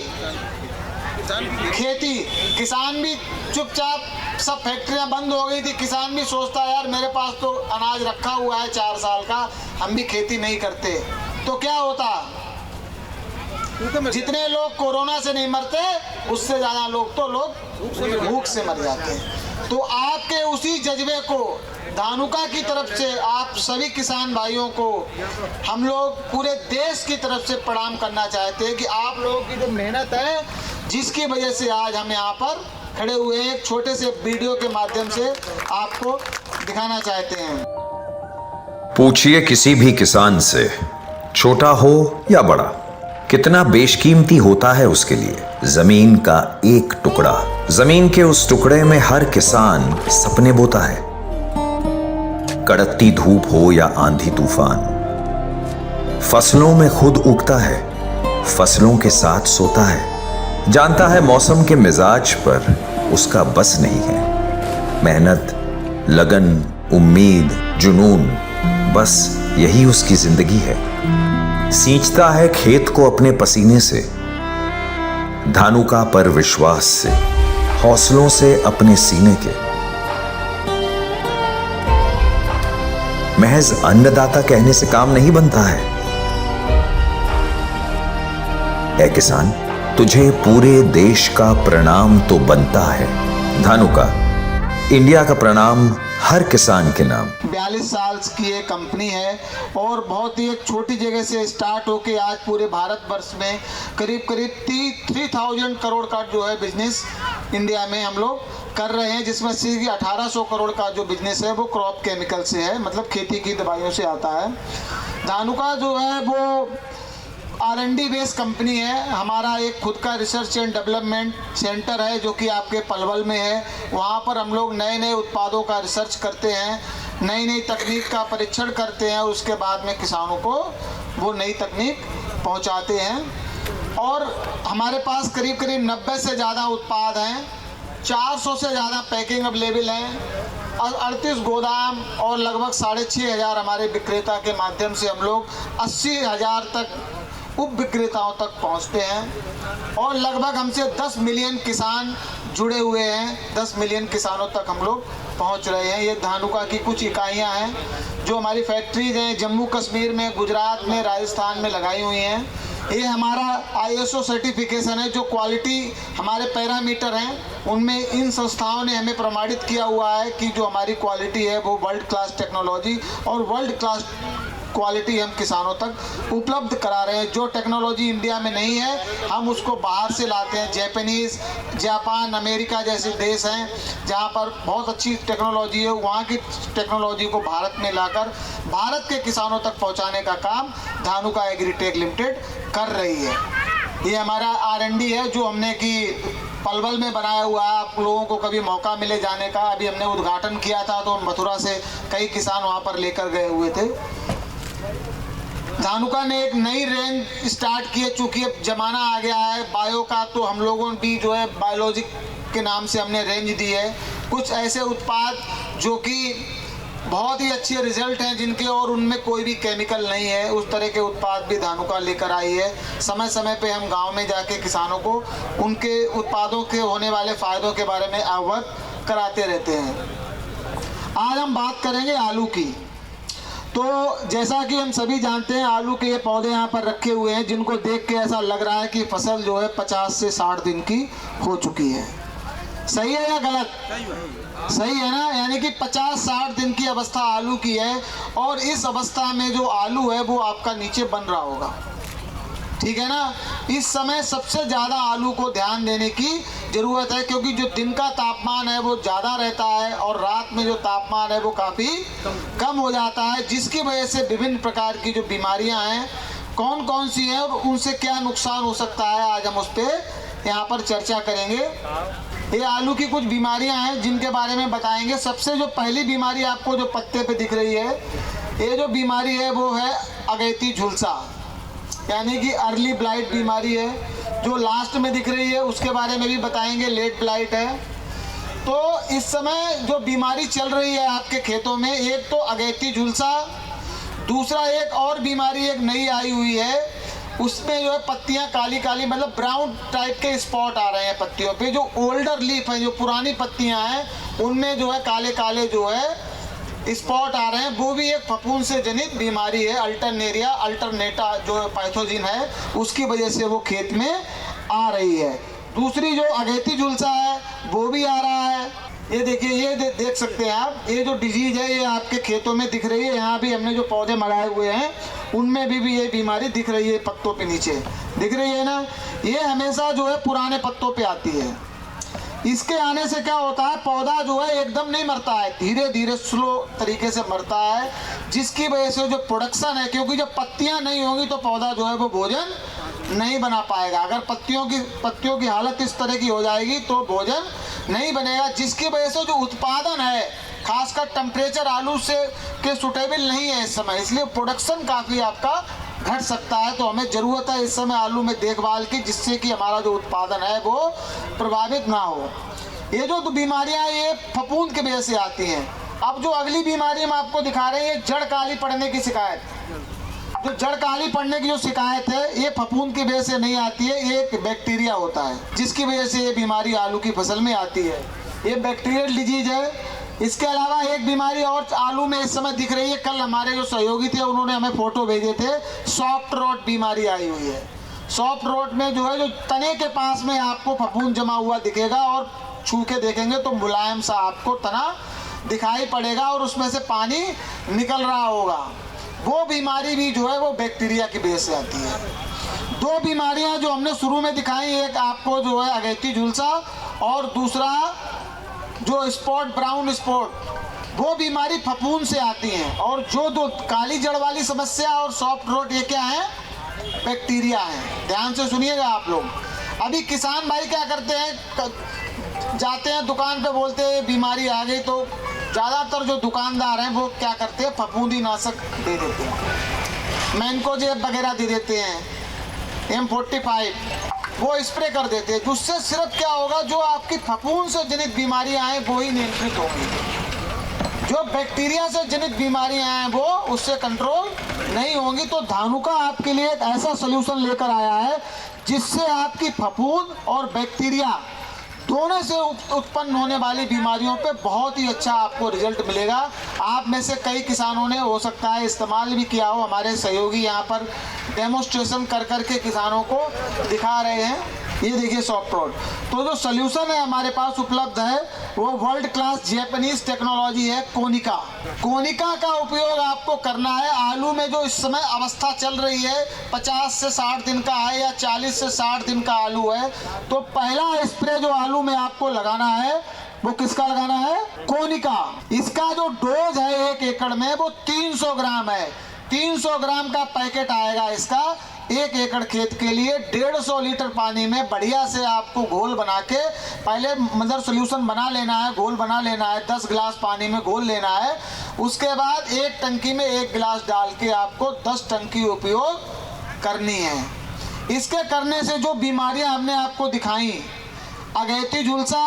Speaker 3: खेती। किसान भी चुपचाप, सब फैक्ट्रियां बंद हो गई थी, किसान भी सोचता है यार मेरे पास तो अनाज रखा हुआ है 4 साल का, हम भी खेती नहीं करते। तो क्या होता? जितने लोग कोरोना से नहीं मरते उससे ज्यादा लोग तो भूख से मर जाते हैं। तो आपके उसी जज्बे को धानुका की तरफ से आप सभी किसान भाइयों को हम लोग पूरे देश की तरफ से प्रणाम करना चाहते हैं कि आप लोगों की जो मेहनत है, जिसकी वजह से आज हम यहाँ पर खड़े हुए हैं, एक छोटे से वीडियो के माध्यम से आपको दिखाना चाहते हैं।
Speaker 4: पूछिए किसी भी किसान से, छोटा हो या बड़ा, कितना बेशकीमती होता है उसके लिए जमीन का एक टुकड़ा। जमीन के उस टुकड़े में हर किसान सपने बोता है। कड़कती धूप हो या आंधी तूफान, फसलों में खुद उगता है, फसलों के साथ सोता है। जानता है मौसम के मिजाज पर उसका बस नहीं है। मेहनत, लगन, उम्मीद, जुनून, बस यही उसकी जिंदगी है। सींचता है खेत को अपने पसीने से, धानुका पर विश्वास से, हौसलों से अपने सीने के। महज अन्नदाता कहने से काम नहीं बनता है। ऐ किसान, तुझे पूरे देश का प्रणाम तो बनता है। धानुका, इंडिया का प्रणाम हर किसान के नाम।
Speaker 3: 42 साल की एक कंपनी है और बहुत ही एक छोटी जगह से स्टार्ट होके आज पूरे भारतवर्ष में करीब 3000 करोड़ का जो है बिजनेस इंडिया में हम लोग कर रहे हैं, जिसमें से 1800 करोड़ का जो बिजनेस है वो क्रॉप केमिकल से है, मतलब खेती की दवाइयों से आता है। धानुका जो है वो R&D बेस्ड कंपनी है। हमारा एक खुद का रिसर्च एंड डेवलपमेंट सेंटर है जो कि आपके पलवल में है। वहाँ पर हम लोग नए नए उत्पादों का रिसर्च करते हैं, नई नई तकनीक का परीक्षण करते हैं, उसके बाद में किसानों को वो नई तकनीक पहुँचाते हैं। और हमारे पास करीब 90 से ज़्यादा उत्पाद हैं, 400 से ज़्यादा पैकिंग अवेलेबल हैं और 38 गोदाम और लगभग 6500 हमारे विक्रेता के माध्यम से हम लोग 80,000 तक उप विक्रेताओं तक पहुंचते हैं और लगभग हमसे 10 मिलियन किसान जुड़े हुए हैं। 10 मिलियन किसानों तक हम लोग पहुंच रहे हैं। ये धानुका की कुछ इकाइयां हैं जो हमारी फैक्ट्रीज हैं, जम्मू कश्मीर में, गुजरात में, राजस्थान में लगाई हुई हैं। ये हमारा ISO सर्टिफिकेशन है, जो क्वालिटी हमारे पैरामीटर हैं उनमें इन संस्थाओं ने हमें प्रमाणित किया हुआ है कि जो हमारी क्वालिटी है वो वर्ल्ड क्लास टेक्नोलॉजी और वर्ल्ड क्लास क्वालिटी हम किसानों तक उपलब्ध करा रहे हैं। जो टेक्नोलॉजी इंडिया में नहीं है हम उसको बाहर से लाते हैं। जापानीज़, जापान, अमेरिका जैसे देश हैं जहाँ पर बहुत अच्छी टेक्नोलॉजी है, वहाँ की टेक्नोलॉजी को भारत में लाकर भारत के किसानों तक पहुँचाने का काम धानुका एग्रीटेक लिमिटेड कर रही है। ये हमारा R&D है जो हमने कि पलवल में बनाया हुआ है। आप लोगों को कभी मौका मिले जाने का, अभी हमने उद्घाटन किया था तो मथुरा से कई किसान वहाँ पर लेकर गए हुए थे। धानुका ने एक नई रेंज स्टार्ट की है, चूँकि अब ज़माना आ गया है बायो का, तो हम लोगों भी जो है बायोलॉजिक के नाम से हमने रेंज दी है। कुछ ऐसे उत्पाद जो कि बहुत ही अच्छे रिजल्ट हैं जिनके और उनमें कोई भी केमिकल नहीं है, उस तरह के उत्पाद भी धानुका लेकर आई है। समय समय पे हम गांव में जाके किसानों को उनके उत्पादों के होने वाले फ़ायदों के बारे में अवगत कराते रहते हैं। आज हम बात करेंगे आलू की। तो जैसा कि हम सभी जानते हैं आलू के ये पौधे यहाँ पर रखे हुए हैं जिनको देख के ऐसा लग रहा है कि फसल जो है 50 से 60 दिन की हो चुकी है। सही है या गलत? सही है ना, यानी कि 50-60 दिन की अवस्था आलू की है और इस अवस्था में जो आलू है वो आपका नीचे बन रहा होगा, ठीक है ना। इस समय सबसे ज़्यादा आलू को ध्यान देने की ज़रूरत है क्योंकि जो दिन का तापमान है वो ज़्यादा रहता है और रात में जो तापमान है वो काफ़ी कम हो जाता है, जिसकी वजह से विभिन्न प्रकार की जो बीमारियां हैं कौन कौन सी हैं और उनसे क्या नुकसान हो सकता है, आज हम उस पर यहाँ पर चर्चा करेंगे। ये आलू की कुछ बीमारियां हैं जिनके बारे में बताएंगे। सबसे जो पहली बीमारी आपको जो पत्ते पे दिख रही है, ये जो बीमारी है वो है अगैती झुलसा, यानी कि अर्ली ब्लाइट बीमारी है। जो लास्ट में दिख रही है उसके बारे में भी बताएंगे, लेट ब्लाइट है। तो इस समय जो बीमारी चल रही है आपके खेतों में, एक तो अगैती झुलसा, दूसरा एक और बीमारी एक नई आई हुई है, उसमें जो है पत्तियां काली काली मतलब ब्राउन टाइप के स्पॉट आ रहे हैं पत्तियों पे। जो ओल्डर लीफ है, जो पुरानी पत्तियां हैं उनमें जो है काले काले जो है स्पॉट आ रहे हैं, वो भी एक फफूंद से जनित बीमारी है। अल्टरनेरिया अल्टरनेटा जो पैथोजिन है उसकी वजह से वो खेत में आ रही है। दूसरी जो अगैती झुलसा है वो भी आ रहा है। ये देखिए, ये देख सकते हैं आप, ये जो डिजीज है ये आपके खेतों में दिख रही है। यहाँ भी हमने जो पौधे लगाए हुए हैं उनमें भी ये बीमारी दिख रही है, पत्तों पे नीचे दिख रही है ना। ये हमेशा जो है पुराने पत्तों पे आती है। इसके आने से क्या होता है, पौधा जो है एकदम नहीं मरता है, धीरे धीरे स्लो तरीके से मरता है, जिसकी वजह से जो प्रोडक्शन है, क्योंकि जब पत्तियां नहीं होंगी तो पौधा जो है वो भोजन नहीं बना पाएगा। अगर पत्तियों की हालत इस तरह की हो जाएगी तो भोजन नहीं बनेगा, जिसकी वजह से जो उत्पादन है खासकर टेम्परेचर आलू से के सुटेबल नहीं है इस समय, इसलिए प्रोडक्शन काफ़ी आपका घट सकता है। तो हमें ज़रूरत है इस समय आलू में देखभाल की, जिससे कि हमारा जो उत्पादन है वो प्रभावित ना हो। ये जो बीमारियां ये फफूंद की वजह से आती हैं। अब जो अगली बीमारी हम आपको दिखा रहे हैं, ये जड़ काली पड़ने की शिकायत। जो जड़ काली पड़ने की जो शिकायत है ये फफूंद की वजह से नहीं आती है, ये एक बैक्टीरिया होता है जिसकी वजह से ये बीमारी आलू की फसल में आती है। ये बैक्टीरियल डिजीज है। इसके अलावा एक बीमारी और आलू में इस समय दिख रही है। कल हमारे जो सहयोगी थे उन्होंने हमें फोटो भेजे थे, सॉफ्ट रोट बीमारी आई हुई है। सॉफ्ट रोट में जो है जो तने के पास में आपको फफूंद जमा हुआ दिखेगा और छू के देखेंगे तो मुलायम सा आपको तना दिखाई पड़ेगा और उसमें से पानी निकल रहा होगा। वो बीमारी भी जो है वो बैक्टीरिया की वजह से आती है। दो बीमारियां जो हमने शुरू में दिखाई, एक आपको जो है अगैती झुलसा और दूसरा जो स्पॉट ब्राउन स्पॉट, वो बीमारी फफूंद से आती हैं। और जो दो काली जड़ वाली समस्या और सॉफ्ट रोट, ये क्या है, बैक्टीरिया है। ध्यान से सुनिएगा आप लोग। अभी किसान भाई क्या करते हैं, जाते हैं दुकान पे, बोलते हैं बीमारी आ गई, तो ज़्यादातर जो दुकानदार हैं वो क्या करते हैं, फफूंदी नाशक दे देते हैं, मैनकोजेब वगैरह दे देते हैं, M45 वो स्प्रे कर देते हैं, जिससे सिर्फ क्या होगा, जो आपकी फफूंद से जनित बीमारियां हैं वो ही नियंत्रित होंगी। जो बैक्टीरिया से जनित बीमारियां हैं वो उससे कंट्रोल नहीं होंगी। तो धानुका आपके लिए एक ऐसा सोल्यूशन लेकर आया है जिससे आपकी फफूंद और बैक्टीरिया दोनों से उत्पन्न होने वाली बीमारियों पे बहुत ही अच्छा आपको रिजल्ट मिलेगा। आप में से कई किसानों ने हो सकता है इस्तेमाल भी किया हो। हमारे सहयोगी यहाँ पर डेमोस्ट्रेशन कर करके किसानों को दिखा रहे हैं। ये देखिए सॉफ्ट रोड। तो जो सोल्यूशन है हमारे पास उपलब्ध है वो वर्ल्ड क्लास जापानीज टेक्नोलॉजी है कोनिका। कोनिका का उपयोग आपको करना है। आलू में जो इस समय अवस्था चल रही है 50 से 60 दिन का है या 40 से 60 दिन का आलू है, तो पहला स्प्रे जो आलू में आपको लगाना है वो किसका लगाना है? कोनिका। इसका जो डोज है 1 एकड़ में वो 300 ग्राम है। 300 ग्राम का पैकेट आएगा इसका। 1 एकड़ खेत के लिए 150 लीटर पानी में बढ़िया से आपको घोल बना के पहले मतलब सोल्यूशन बना लेना है, घोल बना लेना है। 10 गिलास पानी में घोल लेना है। उसके बाद 1 टंकी में 1 गिलास डाल के आपको 10 टंकी उपयोग करनी है। इसके करने से जो बीमारियां हमने आपको दिखाई, अगैती झुलसा,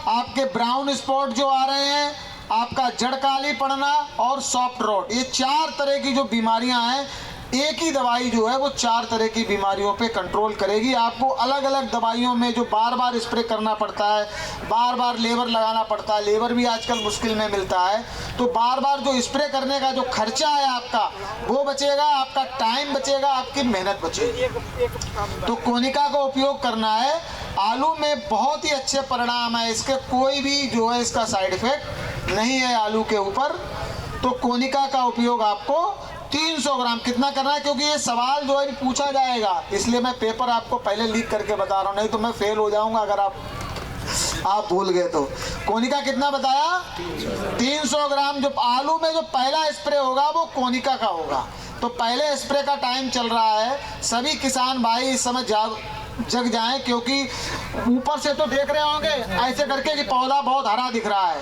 Speaker 3: आपके ब्राउन स्पॉट जो आ रहे हैं, आपका जड़ काली पड़ना और सॉफ्ट रोट, ये 4 तरह की जो बीमारियां हैं, एक ही दवाई जो है वो 4 तरह की बीमारियों पे कंट्रोल करेगी। आपको अलग अलग दवाइयों में जो बार बार स्प्रे करना पड़ता है, बार बार लेबर लगाना पड़ता है, लेबर भी आजकल मुश्किल में मिलता है, तो बार बार जो स्प्रे करने का जो खर्चा है आपका वो बचेगा, आपका टाइम बचेगा, आपकी मेहनत बचेगी। तो कोनिका का उपयोग करना है। आलू में बहुत ही अच्छे परिणाम है इसके, कोई भी जो है इसका साइड इफेक्ट नहीं है आलू के ऊपर। तो कोनिका का उपयोग आपको 300 ग्राम कितना करना है, क्योंकि ये सवाल जो है पूछा जाएगा, इसलिए मैं पेपर आपको पहले लीक करके बता रहा हूँ, नहीं तो मैं फेल हो जाऊंगा अगर आप भूल गए तो। कोनिका कितना बताया? 300 ग्राम। जो आलू में जो पहला स्प्रे होगा वो कोनिका का होगा। तो पहले स्प्रे का टाइम चल रहा है। सभी किसान भाई इस समय जग जाएं, क्योंकि ऊपर से तो देख रहे होंगे ऐसे करके कि पौधा बहुत हरा दिख रहा है,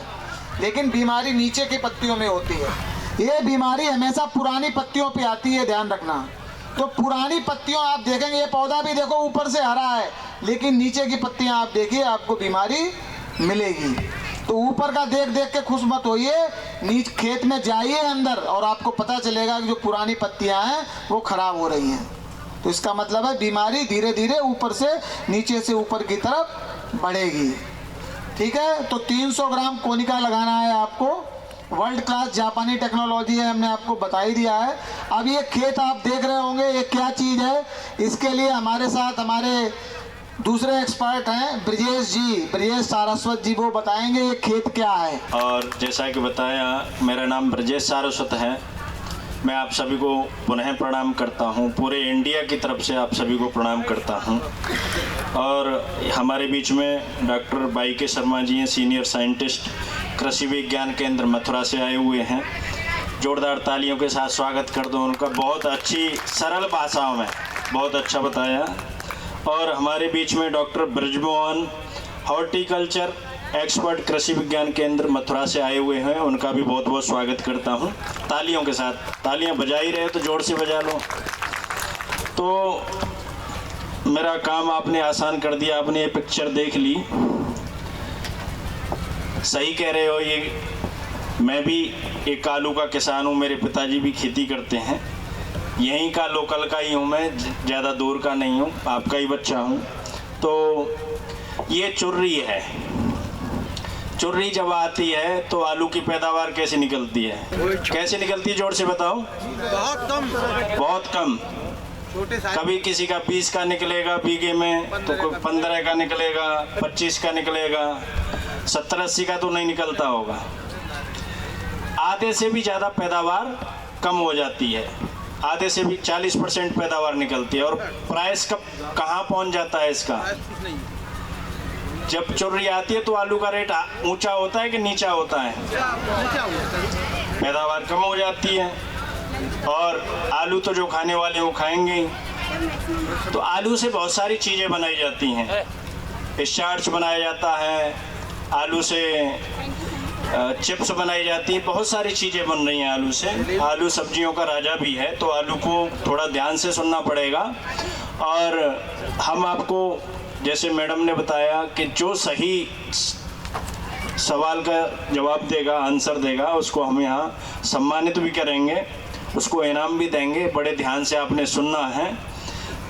Speaker 3: लेकिन बीमारी नीचे की पत्तियों में होती है। ये बीमारी हमेशा पुरानी पत्तियों पे आती है, ध्यान रखना। तो पुरानी पत्तियों आप देखेंगे, ये पौधा भी देखो ऊपर से हरा है, लेकिन नीचे की पत्तियां आप देखिए, आपको बीमारी मिलेगी। तो ऊपर का देख देख के खुश मत होइए, नीचे खेत में जाइए अंदर और आपको पता चलेगा कि जो पुरानी पत्तियां हैं वो खराब हो रही हैं। तो इसका मतलब है बीमारी धीरे धीरे ऊपर से नीचे से ऊपर की तरफ बढ़ेगी। ठीक है, तो 300 ग्राम कोनिका लगाना है आपको। वर्ल्ड क्लास जापानी टेक्नोलॉजी है, हमने आपको बता ही दिया है। अब ये खेत आप देख रहे होंगे ये क्या चीज़ है, इसके लिए हमारे साथ हमारे दूसरे एक्सपर्ट हैं ब्रजेश सारस्वत जी, वो बताएंगे ये खेत क्या है।
Speaker 5: और जैसा कि बताया, मेरा नाम ब्रजेश सारस्वत है। मैं आप सभी को पुनः प्रणाम करता हूं, पूरे इंडिया की तरफ से आप सभी को प्रणाम करता हूं। और हमारे बीच में डॉक्टर बाई के शर्मा जी हैं, सीनियर साइंटिस्ट, कृषि विज्ञान केंद्र मथुरा से आए हुए हैं। जोरदार तालियों के साथ स्वागत कर दो उनका। बहुत अच्छी सरल भाषाओं में बहुत अच्छा बताया। और हमारे बीच में डॉक्टर ब्रजमोहन, हॉर्टिकल्चर एक्सपर्ट, कृषि विज्ञान केंद्र मथुरा से आए हुए हैं, उनका भी बहुत बहुत स्वागत करता हूं। तालियों के साथ, तालियां बजा ही रहे तो जोर से बजा लो। तो मेरा काम आपने आसान कर दिया, आपने ये पिक्चर देख ली। सही कह रहे हो, ये मैं भी एक आलू का किसान हूँ, मेरे पिताजी भी खेती करते हैं, यहीं का लोकल का ही हूँ मैं, ज़्यादा दूर का नहीं हूँ, आपका ही बच्चा हूँ। तो ये चुर्री है। चुर्री जब आती है तो आलू की पैदावार कैसे निकलती है? कैसे निकलती है, जोर से बताओ। बहुत कम। कभी किसी का 20 का निकलेगा बीघे में, तो कोई 15 का निकलेगा, 25 का निकलेगा, 70-80 का तो नहीं निकलता होगा। आधे से भी ज़्यादा पैदावार कम हो जाती है, आधे से भी 40% पैदावार निकलती है। और प्राइस कब कहाँ पहुँच जाता है इसका? जब चुर्री आती है तो आलू का रेट ऊंचा होता है कि नीचा होता है? पैदावार कम हो जाती है, और आलू तो जो खाने वाले वो खाएंगे ही। तो आलू से बहुत सारी चीज़ें बनाई जाती हैं। स्टार्च बनाया जाता है, आलू से चिप्स बनाई जाती हैं, बहुत सारी चीज़ें बन रही हैं आलू से। आलू सब्जियों का राजा भी है, तो आलू को थोड़ा ध्यान से सुनना पड़ेगा। और हम आपको, जैसे मैडम ने बताया, कि जो सही सवाल का जवाब देगा, आंसर देगा, उसको हम यहाँ सम्मानित भी करेंगे, उसको इनाम भी देंगे। बड़े ध्यान से आपने सुनना है।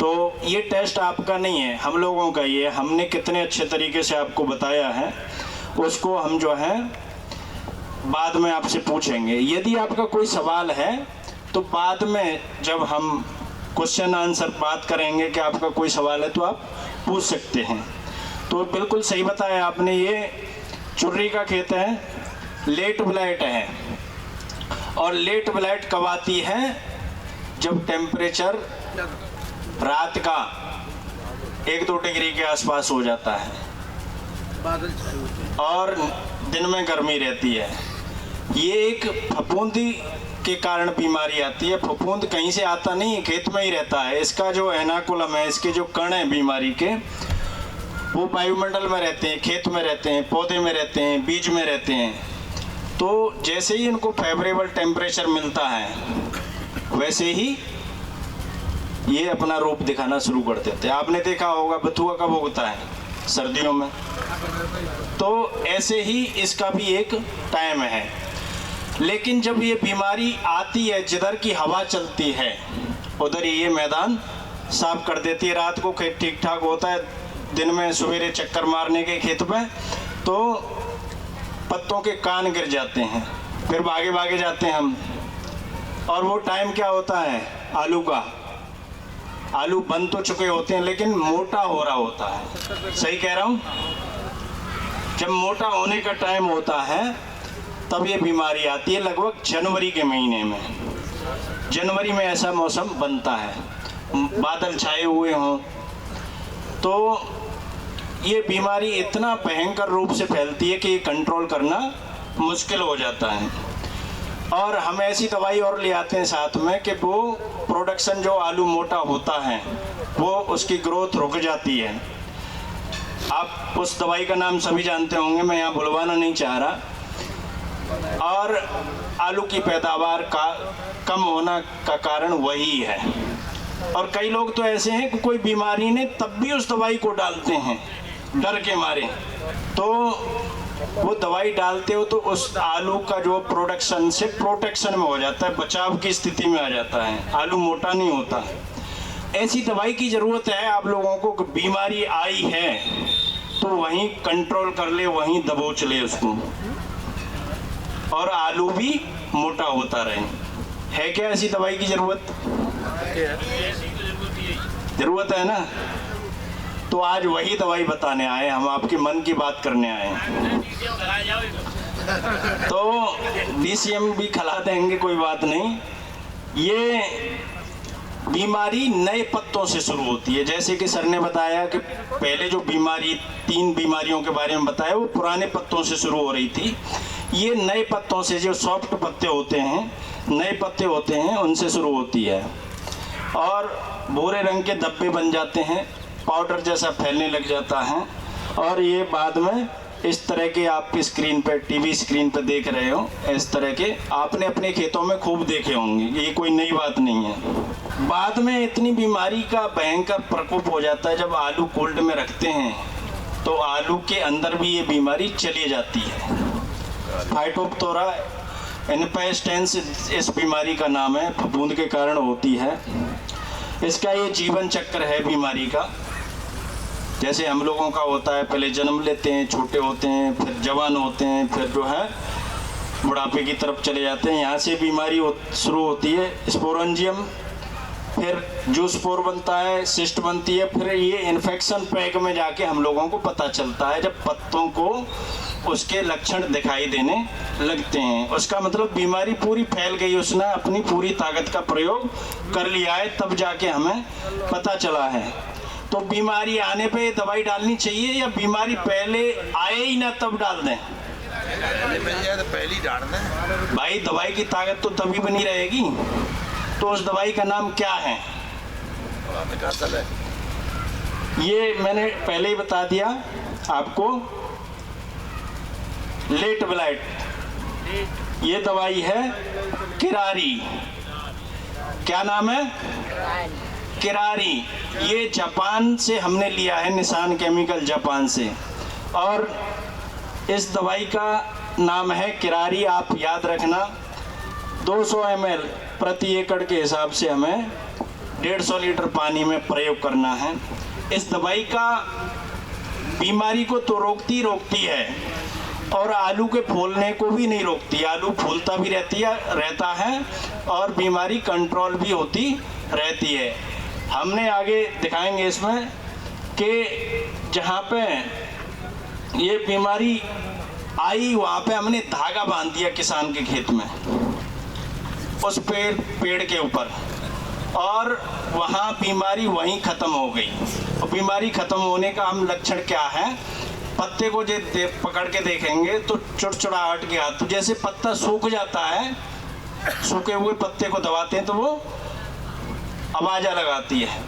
Speaker 5: तो ये टेस्ट आपका नहीं है, हम लोगों का ये, हमने कितने अच्छे तरीके से आपको बताया है उसको हम जो है बाद में आपसे पूछेंगे। यदि आपका कोई सवाल है तो बाद में जब हम क्वेश्चन आंसर बात करेंगे कि आपका कोई सवाल है तो आप पूछ सकते हैं। तो बिल्कुल सही बताया आपने, ये चुर्री का खेत है, लेट ब्लाइट है। और लेट ब्लाइट कब आती है? जब टेम्परेचर रात का 1-2 डिग्री के आसपास हो जाता है और दिन में गर्मी रहती है। ये एक फफूंदी के कारण बीमारी आती है। फफूंद कहीं से आता नहीं है, खेत में ही रहता है। इसका जो एनाकुलम है, इसके जो कण हैं बीमारी के, वो वायुमंडल में रहते हैं, खेत में रहते हैं, पौधे में रहते हैं, बीज में रहते हैं। तो जैसे ही इनको फेवरेबल टेम्परेचर मिलता है वैसे ही ये अपना रूप दिखाना शुरू कर देते हैं। आपने देखा होगा बथुआ कब उगता है? सर्दियों में। तो ऐसे ही इसका भी एक टाइम है। लेकिन जब ये बीमारी आती है, जिधर की हवा चलती है उधर ये मैदान साफ कर देती है। रात को खेत ठीक ठाक होता है, दिन में सवेरे चक्कर मारने के खेत में तो पत्तों के कान गिर जाते हैं, फिर भागे भागे जाते हैं हम। और वो टाइम क्या होता है? आलू का। आलू बन तो चुके होते हैं लेकिन मोटा हो रहा होता है। सही कह रहा हूँ? जब मोटा होने का टाइम होता है तब ये बीमारी आती है, लगभग जनवरी के महीने में। जनवरी में ऐसा मौसम बनता है, बादल छाए हुए हों, तो ये बीमारी इतना भयंकर रूप से फैलती है कि ये कंट्रोल करना मुश्किल हो जाता है। और हम ऐसी दवाई और ले आते हैं साथ में कि वो प्रोडक्शन, जो आलू मोटा होता है वो उसकी ग्रोथ रुक जाती है। आप उस दवाई का नाम सभी जानते होंगे, मैं यहाँ भुलवाना नहीं चाह रहा। और आलू की पैदावार का कम होना का कारण वही है। और कई लोग तो ऐसे हैं कि कोई बीमारी ने तब भी उस दवाई को डालते हैं डर के मारे। तो वो दवाई डालते हो तो उस आलू का जो प्रोडक्शन से प्रोटेक्शन में हो जाता है, बचाव की स्थिति में आ जाता है, आलू मोटा नहीं होता। ऐसी दवाई की ज़रूरत है आप लोगों को कि बीमारी आई है तो वहीं कंट्रोल कर ले, वहीं दबोच ले उसको, और आलू भी मोटा होता रहे। है क्या ऐसी दवाई की ज़रूरत? ज़रूरत है ना? तो आज वही दवाई बताने आए हम, आपके मन की बात करने आए हैं। तो DCM भी खिला देंगे, कोई बात नहीं। ये बीमारी नए पत्तों से शुरू होती है। जैसे कि सर ने बताया कि पहले जो बीमारी 3 बीमारियों के बारे में बताया वो पुराने पत्तों से शुरू हो रही थी। ये नए पत्तों से, जो सॉफ्ट पत्ते होते हैं, नए पत्ते होते हैं, उनसे शुरू होती है। और भूरे रंग के धब्बे बन जाते हैं, पाउडर जैसा फैलने लग जाता है। और ये बाद में इस तरह के आप स्क्रीन पे, टीवी स्क्रीन पे देख रहे हो, इस तरह के आपने अपने खेतों में खूब देखे होंगे, ये कोई नई बात नहीं है। बाद में इतनी बीमारी का भयंकर प्रकोप हो जाता है, जब आलू कोल्ड में रखते हैं तो आलू के अंदर भी ये बीमारी चली जाती है। फाइटोप्थोरा इन्फेस्टेंस इस बीमारी का नाम है, फफूंद के कारण होती है। इसका ये जीवन चक्र है बीमारी का। जैसे हम लोगों का होता है, पहले जन्म लेते हैं, छोटे होते हैं, फिर जवान होते हैं, फिर जो है बुढ़ापे की तरफ चले जाते हैं। यहाँ से बीमारी शुरू होती है, स्पोरेंजियम, फिर जूस्पोर बनता है, सिस्ट बनती है, फिर ये इन्फेक्शन पैक में जाके हम लोगों को पता चलता है जब पत्तों को उसके लक्षण दिखाई देने लगते हैं। उसका मतलब बीमारी पूरी फैल गई, उसने अपनी पूरी ताकत का प्रयोग कर लिया है, तब जाके हमें पता चला है। तो बीमारी आने पे दवाई डालनी चाहिए या बीमारी पहले आए ही ना तब डाल दें?
Speaker 6: पहली डाल दें
Speaker 5: भाई, दवाई की ताकत तो तभी बनी रहेगी। तो उस दवाई का नाम क्या है? ये मैंने पहले ही बता दिया आपको, लेट ब्लाइट। ये दवाई है किरारी। क्या नाम है? किरारी। ये जापान से हमने लिया है, निशान केमिकल जापान से। और इस दवाई का नाम है किरारी। आप याद रखना, 200 ml प्रति एकड़ के हिसाब से हमें 150 लीटर पानी में प्रयोग करना है। इस दवाई का बीमारी को तो रोकती है और आलू के फूलने को भी नहीं रोकती। आलू फूलता भी रहता है और बीमारी कंट्रोल भी होती रहती है। हमने आगे दिखाएंगे इसमें कि जहाँ पे ये बीमारी आई वहाँ पे हमने धागा बांध दिया किसान के खेत में, उस पेड़ के ऊपर, और वहाँ बीमारी वहीं ख़त्म हो गई। और बीमारी ख़त्म होने का हम लक्षण क्या है, पत्ते को जो पकड़ के देखेंगे तो चुड़चुड़ाहट गया, तो जैसे पत्ता सूख जाता है, सूखे हुए पत्ते को दबाते हैं तो वो आवाज़ लगाती है।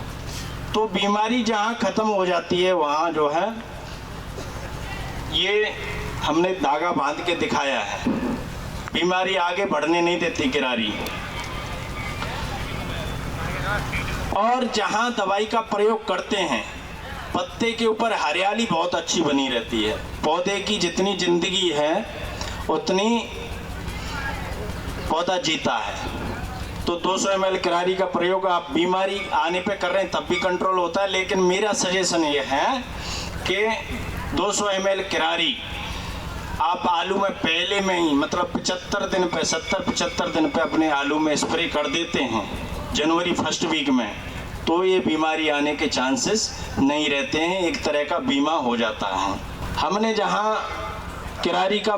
Speaker 5: तो बीमारी जहाँ ख़त्म हो जाती है वहाँ जो है ये हमने धागा बांध के दिखाया है। बीमारी आगे बढ़ने नहीं देती किरारी। और जहाँ दवाई का प्रयोग करते हैं पत्ते के ऊपर हरियाली बहुत अच्छी बनी रहती है। पौधे की जितनी जिंदगी है उतनी पौधा जीता है। तो 200 ml किरारी का प्रयोग आप बीमारी आने पे कर रहे हैं तब भी कंट्रोल होता है, लेकिन मेरा सजेशन ये है कि 200 ml किरारी आप आलू में पहले में ही मतलब 75 दिन पे 70-75 दिन पे अपने आलू में स्प्रे कर देते हैं जनवरी फर्स्ट वीक में, तो ये बीमारी आने के चांसेस नहीं रहते हैं। एक तरह का बीमा हो जाता है। हमने जहाँ किरारी का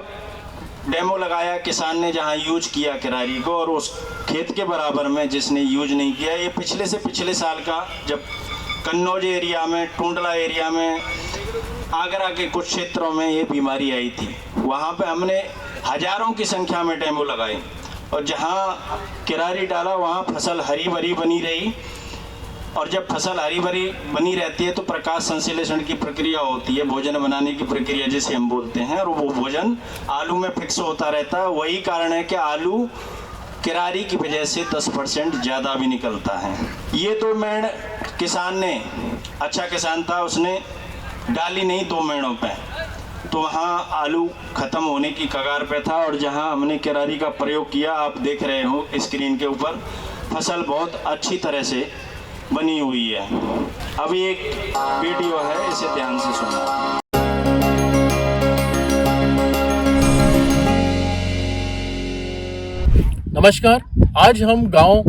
Speaker 5: डेमो लगाया, किसान ने जहाँ यूज किया किरारी को, और उस खेत के बराबर में जिसने यूज नहीं किया, ये पिछले साल का, जब कन्नौज एरिया में, टूंडला एरिया में, आगरा के कुछ क्षेत्रों में ये बीमारी आई थी, वहाँ पे हमने हजारों की संख्या में डेमो लगाए और जहाँ किरारी डाला वहाँ फसल हरी भरी बनी रही। और जब फसल हरी भरी बनी रहती है तो प्रकाश संश्लेषण की प्रक्रिया होती है, भोजन बनाने की प्रक्रिया जिसे हम बोलते हैं, और वो भोजन आलू में फिक्स होता रहता है। वही कारण है कि आलू किरारी की वजह से 10% ज़्यादा भी निकलता है। ये तो मेड़ किसान ने, अच्छा किसान था, उसने डाली नहीं 2 मेड़ों पे, तो वहाँ आलू ख़त्म होने की कगार पे था। और जहाँ हमने किरारी का प्रयोग किया, आप देख रहे हो स्क्रीन के ऊपर, फसल बहुत अच्छी तरह से बनी हुई है। अभी एक वीडियो है, इसे ध्यान से सुनना।
Speaker 7: नमस्कार, आज हम गांव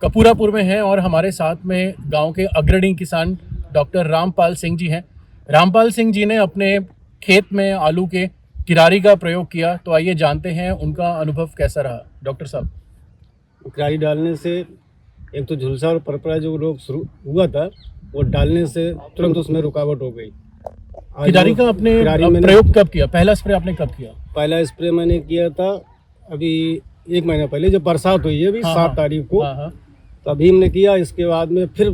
Speaker 7: कपूरापुर में हैं और हमारे साथ में गांव के अग्रणी किसान डॉक्टर रामपाल सिंह जी हैं। रामपाल सिंह जी ने अपने खेत में आलू के किरारी का प्रयोग किया, तो आइए जानते हैं उनका अनुभव कैसा रहा। डॉक्टर साहब,
Speaker 8: किरारी डालने से एक तो झुलसा और परपरा जो रोग शुरू हुआ था, वो डालने से तुरंत उसमें रुकावट हो गई।
Speaker 7: किरारी का आपने प्रयोग कब किया? पहला स्प्रे आपने कब किया?
Speaker 8: पहला स्प्रे मैंने किया था अभी 1 महीना पहले, जब बरसात हुई है अभी 7 तारीख को, तभी हमने किया। इसके बाद में फिर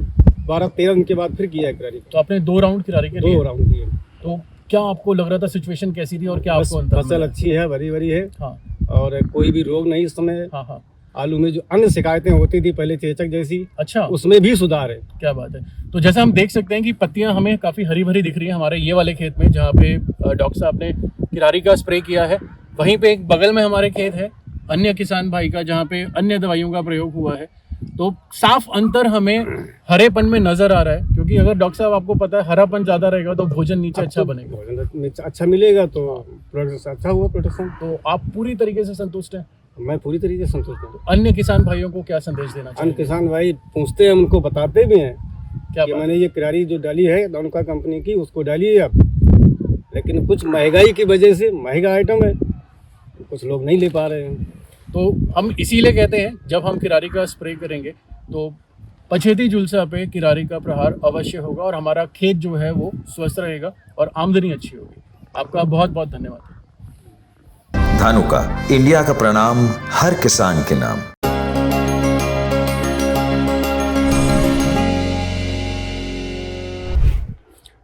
Speaker 8: 12-13 दिन के बाद फिर किया किरारी।
Speaker 7: तो आपने 2 राउंड किरारी के लिए?
Speaker 8: 2 राउंड किए।
Speaker 7: तो क्या आपको लग रहा था, सिचुएशन कैसी थी और क्या आपको
Speaker 8: फसल अच्छी है, भरी भरी है।
Speaker 7: हाँ।
Speaker 8: और कोई भी रोग नहीं इस समय।
Speaker 7: हाँ।
Speaker 8: आलू में जो अन्य शिकायतें होती थी पहले चेचक जैसी,
Speaker 7: अच्छा,
Speaker 8: उसमें भी सुधार है।
Speaker 7: क्या बात है। तो जैसा हम देख सकते हैं कि पत्तियां हमें काफ़ी हरी भरी दिख रही हैं हमारे ये वाले खेत में, जहाँ पे डॉक्टर साहब ने किरारी का स्प्रे किया है। वहीं पे एक बगल में हमारे खेत है अन्य किसान भाई का, जहाँ पे अन्य दवाइयों का प्रयोग हुआ है। तो साफ अंतर हमें हरेपन में नजर आ रहा है, क्योंकि अगर डॉक्टर साहब आपको पता है हरापन ज़्यादा रहेगा तो भोजन नीचे अच्छा बनेगा,
Speaker 8: भोजन अच्छा मिलेगा तो प्रोडक्शन अच्छा हुआ। प्रोडक्शन
Speaker 7: तो आप पूरी तरीके से संतुष्ट हैं?
Speaker 8: मैं पूरी तरीके से संतुष्ट हूँ।
Speaker 7: अन्य किसान भाइयों को क्या संदेश देना चाहिए?
Speaker 8: अन्य किसान भाई पूछते हैं, उनको बताते भी हैं
Speaker 7: क्या
Speaker 8: कि मैंने ये किरारी जो डाली है धानुका कंपनी की, उसको डालिए आप। लेकिन कुछ महंगाई की वजह से, महंगा आइटम है, कुछ लोग नहीं ले पा रहे हैं।
Speaker 7: तो हम इसीलिए कहते हैं जब हम किरारी का स्प्रे करेंगे तो पछेती झुलसा पे किरारी का प्रहार अवश्य होगा और हमारा खेत जो है वो स्वस्थ रहेगा और आमदनी अच्छी होगी। आपका बहुत बहुत धन्यवाद।
Speaker 4: धानुका, इंडिया का प्रणाम हर किसान के नाम।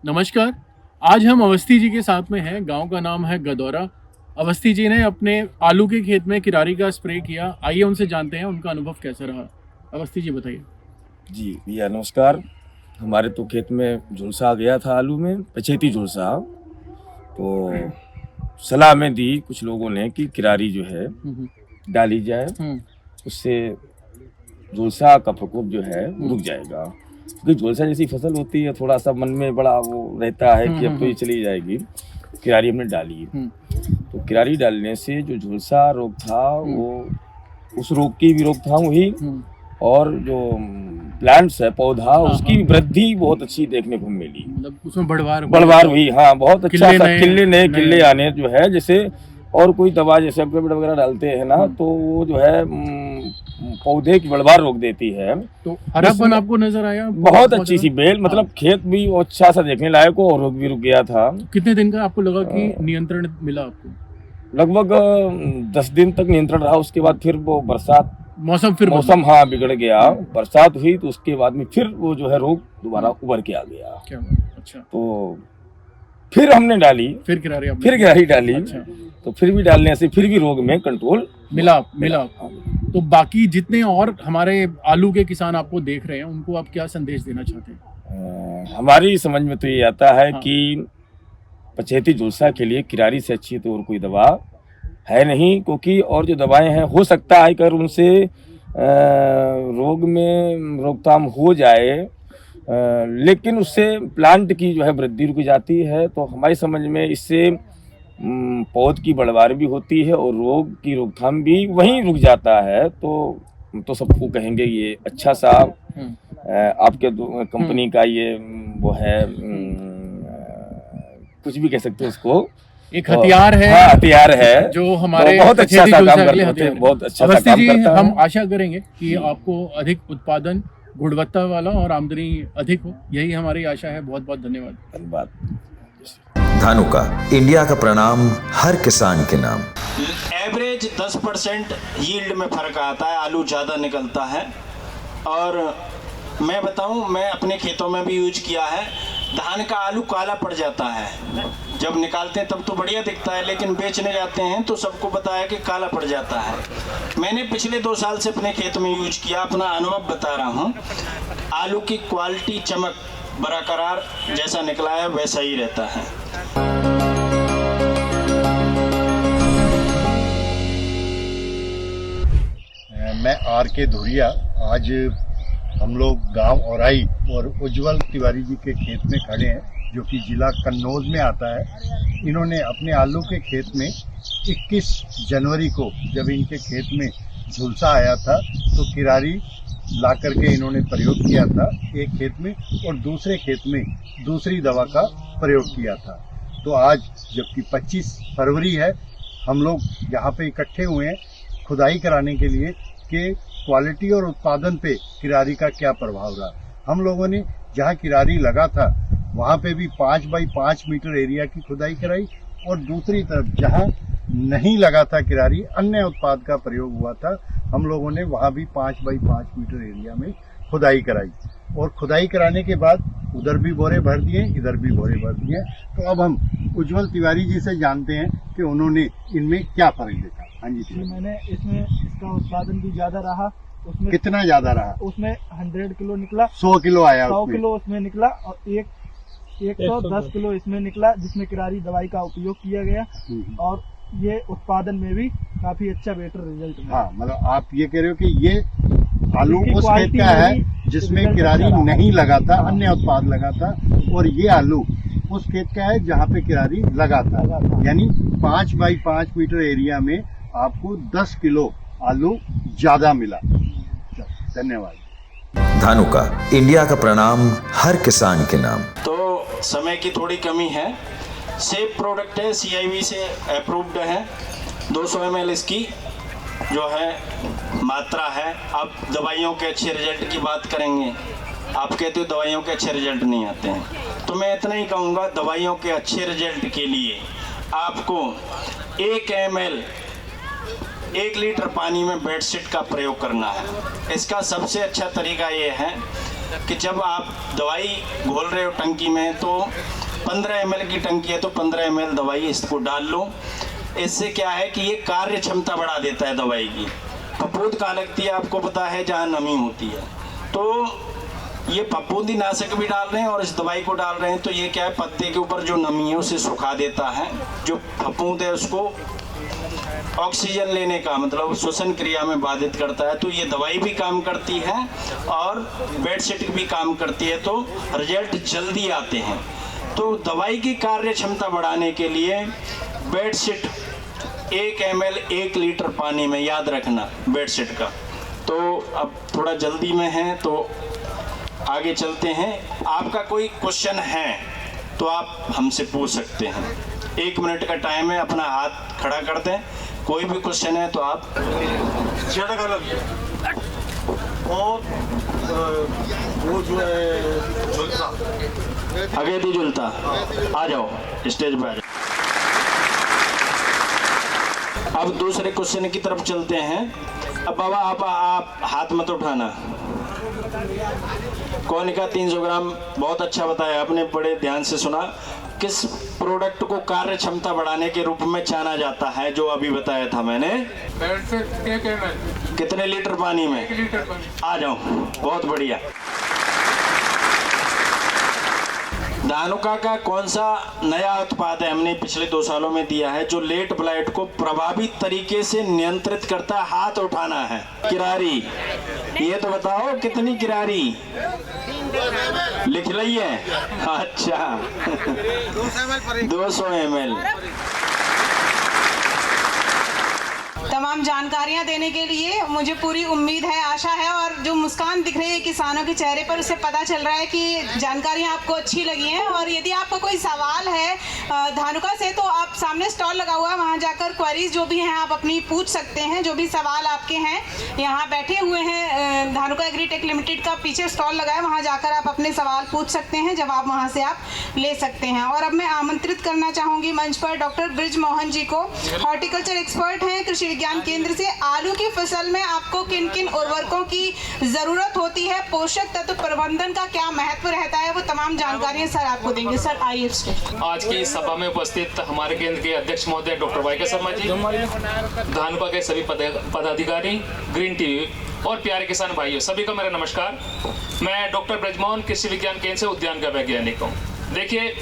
Speaker 7: नमस्कार, आज हम अवस्थी जी के साथ में हैं। गांव का नाम है गदौरा। अवस्थी जी ने अपने आलू के खेत में किरारी का स्प्रे किया। आइए उनसे जानते हैं उनका अनुभव कैसा रहा। अवस्थी जी बताइए।
Speaker 9: जी भैया नमस्कार। हमारे तो खेत में झुलसा आ गया था आलू में, पछेती झुलसा। तो सलाह में दी कुछ लोगों ने कि किरारी जो है डाली जाए, उससे झुलसा का प्रकोप जो है रुक जाएगा। क्योंकि झुलसा जैसी फसल होती है थोड़ा सा मन में बड़ा वो रहता है कि अब तो ये चली जाएगी। किरारी हमने डाली, तो किरारी डालने से जो झुलसा रोग था वो उस रोग की भी रोकथाम हुई और जो प्लांट्स है पौधा उसकी वृद्धि बहुत अच्छी देखने को मिली,
Speaker 7: मतलब उसमें बढ़वार
Speaker 9: हुई। हाँ, बहुत अच्छा सा किले आने जो है, जैसे और कोई दवा जैसे अक्रोड वगैरह डालते हैं ना तो वो जो है पौधे की बढ़वार रोक देती है।
Speaker 7: तो हरापन आपको नजर आया?
Speaker 9: बहुत अच्छी सी बेल, मतलब खेत भी अच्छा सा देखने लायक हो और रोग भी रुक गया था।
Speaker 7: कितने दिन का आपको लगा कि नियंत्रण मिला आपको?
Speaker 9: लगभग 10 दिन तक नियंत्रण रहा। उसके बाद फिर वो बरसात मौसम हाँ बिगड़ गया, बरसात हुई तो उसके बाद में फिर वो जो है रोग दोबारा उभर के आ गया।
Speaker 7: क्या? अच्छा।
Speaker 9: तो फिर हमने डाली, फिर किरारी डाली। अच्छा। तो फिर भी डालने से फिर भी रोग में कंट्रोल मिला।
Speaker 7: तो बाकी जितने और हमारे आलू के किसान आपको देख रहे हैं उनको आप क्या संदेश देना चाहते हैं?
Speaker 9: हमारी समझ में तो ये आता है कि पछेती झुलसा के लिए किरारी से अच्छी तो और कोई दवा है नहीं, क्योंकि और जो दवाएं हैं हो सकता है अगर उनसे रोग में रोकथाम हो जाए, लेकिन उससे प्लांट की जो है वृद्धि रुक जाती है। तो हमारी समझ में इससे पौध की बढ़वार भी होती है और रोग की रोकथाम भी वहीं रुक जाता है। तो सबको कहेंगे ये अच्छा सा आपके कंपनी का ये वो है, कुछ भी कह सकते हैं उसको,
Speaker 7: एक हथियार है।
Speaker 9: हाँ, हथियार है
Speaker 7: जो हमारे
Speaker 9: बहुत अच्छा सा काम करते हैं, बहुत अच्छा सा काम करता है।
Speaker 7: हम आशा करेंगे कि आपको अधिक उत्पादन, गुणवत्ता वाला और आमदनी अधिक हो, यही हमारी आशा है। बहुत बहुत धन्यवाद।
Speaker 4: धानुका, इंडिया का प्रणाम हर किसान के नाम।
Speaker 5: एवरेज 10% यील्ड में फर्क आता है, आलू ज़्यादा निकलता है। और मैं बताऊं, मैं अपने खेतों में भी यूज किया है। धान का आलू काला पड़ जाता है, जब निकालते हैं तब तो बढ़िया दिखता है, लेकिन बेचने जाते हैं तो सबको पता है कि काला पड़ जाता है। मैंने पिछले 2 साल से अपने खेत में यूज किया, अपना अनुभव बता रहा हूँ। आलू की क्वालिटी, चमक बरकरार जैसा निकला है वैसा ही रहता है।
Speaker 10: मैं R.K. धुरिया, आज हम लोग गांव औराई और उज्जवल तिवारी जी के खेत में खड़े हैं, जो कि जिला कन्नौज में आता है। इन्होंने अपने आलू के खेत में 21 जनवरी को जब इनके खेत में झुलसा आया था तो किरारी ला करके इन्होंने प्रयोग किया था एक खेत में, और दूसरे खेत में दूसरी दवा का प्रयोग किया था। तो आज जबकि 25 फरवरी है, हम लोग यहाँ पे इकट्ठे हुए हैं खुदाई कराने के लिए कि क्वालिटी और उत्पादन पे किरारी का क्या प्रभाव रहा। हम लोगों ने जहाँ किरारी लगा था वहाँ पे भी 5 बाई 5 मीटर एरिया की खुदाई कराई, और दूसरी तरफ जहाँ नहीं लगा था किरारी, अन्य उत्पाद का प्रयोग हुआ था, हम लोगों ने वहाँ भी 5 बाई 5 मीटर एरिया में खुदाई कराई। और खुदाई कराने के बाद उधर भी बोरे भर दिए, इधर भी बोरे भर दिए। तो अब हम उज्जवल तिवारी जी से जानते हैं कि उन्होंने इनमें क्या फर्क देखा। हाँ जी,
Speaker 11: मैंने इसमें इसका उत्पादन भी ज्यादा रहा। उसमें
Speaker 10: कितना ज्यादा रहा?
Speaker 11: उसमें 100 किलो निकला,
Speaker 10: 100 किलो आया,
Speaker 11: 100 किलो उसमें निकला, और 110 किलो इसमें निकला, जिसमें किरारी दवाई का उपयोग किया गया। और ये उत्पादन में भी काफी अच्छा बेटर रिजल्ट मिला।
Speaker 10: हाँ, मतलब आप ये कह रहे हो कि ये आलू उस खेत का है जिसमें किरारी नहीं लगा था, अन्य उत्पाद लगा था, और ये आलू उस खेत का है जहाँ पे किरारी लगा था। यानी 5 बाई 5 मीटर एरिया में आपको 10 किलो आलू ज्यादा मिला। धन्यवाद।
Speaker 4: धानुका, इंडिया का प्रणाम हर किसान के नाम।
Speaker 5: तो समय की थोड़ी कमी है। सेफ प्रोडक्ट है, CIB से अप्रूव्ड है। 200 ml इसकी जो है मात्रा है। अब दवाइयों के अच्छे रिजल्ट की बात करेंगे। आप कहते हो दवाइयों के अच्छे रिजल्ट नहीं आते हैं, तो मैं इतना ही कहूँगा, दवाइयों के अच्छे रिजल्ट के लिए आपको 1 ml 1 लीटर पानी में बेडशीट का प्रयोग करना है। इसका सबसे अच्छा तरीका ये है कि जब आप दवाई घोल रहे हो टंकी में, तो 15 ml की टंकी है तो 15 ml दवाई इसको डाल लो। इससे क्या है कि ये कार्य क्षमता बढ़ा देता है दवाई की। फफूंद कहाँ लगती है आपको पता है, जहाँ नमी होती है। तो ये फफूंदी नाशक भी डाल रहे हैं और इस दवाई को डाल रहे हैं, तो ये क्या है, पत्ते के ऊपर जो नमी है उसे सुखा देता है, जो फफूंद है उसको, ऑक्सीजन लेने का मतलब श्वसन क्रिया में बाधित करता है, तो ये दवाई भी काम करती है और बेडशीट भी काम करती है, तो रिजल्ट जल्दी आते हैं। तो दवाई की कार्य क्षमता बढ़ाने के लिए बेडशीट 1 ml 1 लीटर पानी में, याद रखना बेडशीट का। तो अब थोड़ा जल्दी में है तो आगे चलते हैं। आपका कोई क्वेश्चन है तो आप हमसे पूछ सकते हैं। 1 मिनट का टाइम है, अपना हाथ खड़ा कर दें। कोई भी क्वेश्चन है तो आप
Speaker 6: और वो जो है झुलसा
Speaker 5: अगेती झुलता, आ जाओ स्टेज पर आ जाओ। अब दूसरे क्वेश्चन की तरफ चलते हैं। अब बाबा आप हाथ मत उठाना। कोनिका 300 ग्राम, बहुत अच्छा बताया आपने, बड़े ध्यान से सुना। किस प्रोडक्ट को कार्य क्षमता बढ़ाने के रूप में जाना जाता है, जो अभी बताया था मैंने?
Speaker 12: 1 ml।
Speaker 5: कितने लीटर पानी में?
Speaker 12: 1 लीटर पानी।
Speaker 5: आ जाओ, बहुत बढ़िया। धानुका का कौन सा नया उत्पाद है हमने पिछले 2 सालों में दिया है जो लेट ब्लाइट को प्रभावी तरीके से नियंत्रित करता है? हाथ उठाना है। किरारी, ये तो बताओ कितनी किरारी लिख रही है? अच्छा 200 ml।
Speaker 1: तमाम जानकारियां देने के लिए मुझे पूरी उम्मीद है, आशा है, और जो मुस्कान दिख रही है किसानों के चेहरे पर, उससे पता चल रहा है कि जानकारियां आपको अच्छी लगी हैं। और यदि आपको कोई सवाल है धानुका से तो आप सामने स्टॉल लगा हुआ है, वहां जाकर क्वेरीज जो भी हैं आप अपनी पूछ सकते हैं। जो भी सवाल आपके हैं, यहाँ बैठे हुए हैं धानुका एग्रीटेक लिमिटेड का पीछे स्टॉल लगा है, वहाँ जाकर आप अपने सवाल पूछ सकते हैं, जवाब वहाँ से आप ले सकते हैं। और अब मैं आमंत्रित करना चाहूँगी मंच पर डॉक्टर ब्रिज मोहन जी को। हॉर्टिकल्चर एक्सपर्ट हैं कृषि विज्ञान केंद्र से। आलू की फसल में आपको किन किन उर्वरकों की जरूरत होती है, पोषक तत्व प्रबंधन का क्या महत्व रहता है, वो तमाम जानकारियां सर आपको देंगे। सर आइए।
Speaker 12: आज की सभा में उपस्थित हमारे केंद्र के अध्यक्ष महोदय डॉक्टर वाई के शर्मा जी, धानुका के सभी पदाधिकारी, ग्रीन टीवी और प्यारे किसान भाइयों, सभी को मेरा नमस्कार। मैं डॉक्टर ब्रजमोहन, कृषि विज्ञान केंद्र से उद्यान का वैज्ञानिक हूँ। देखिए,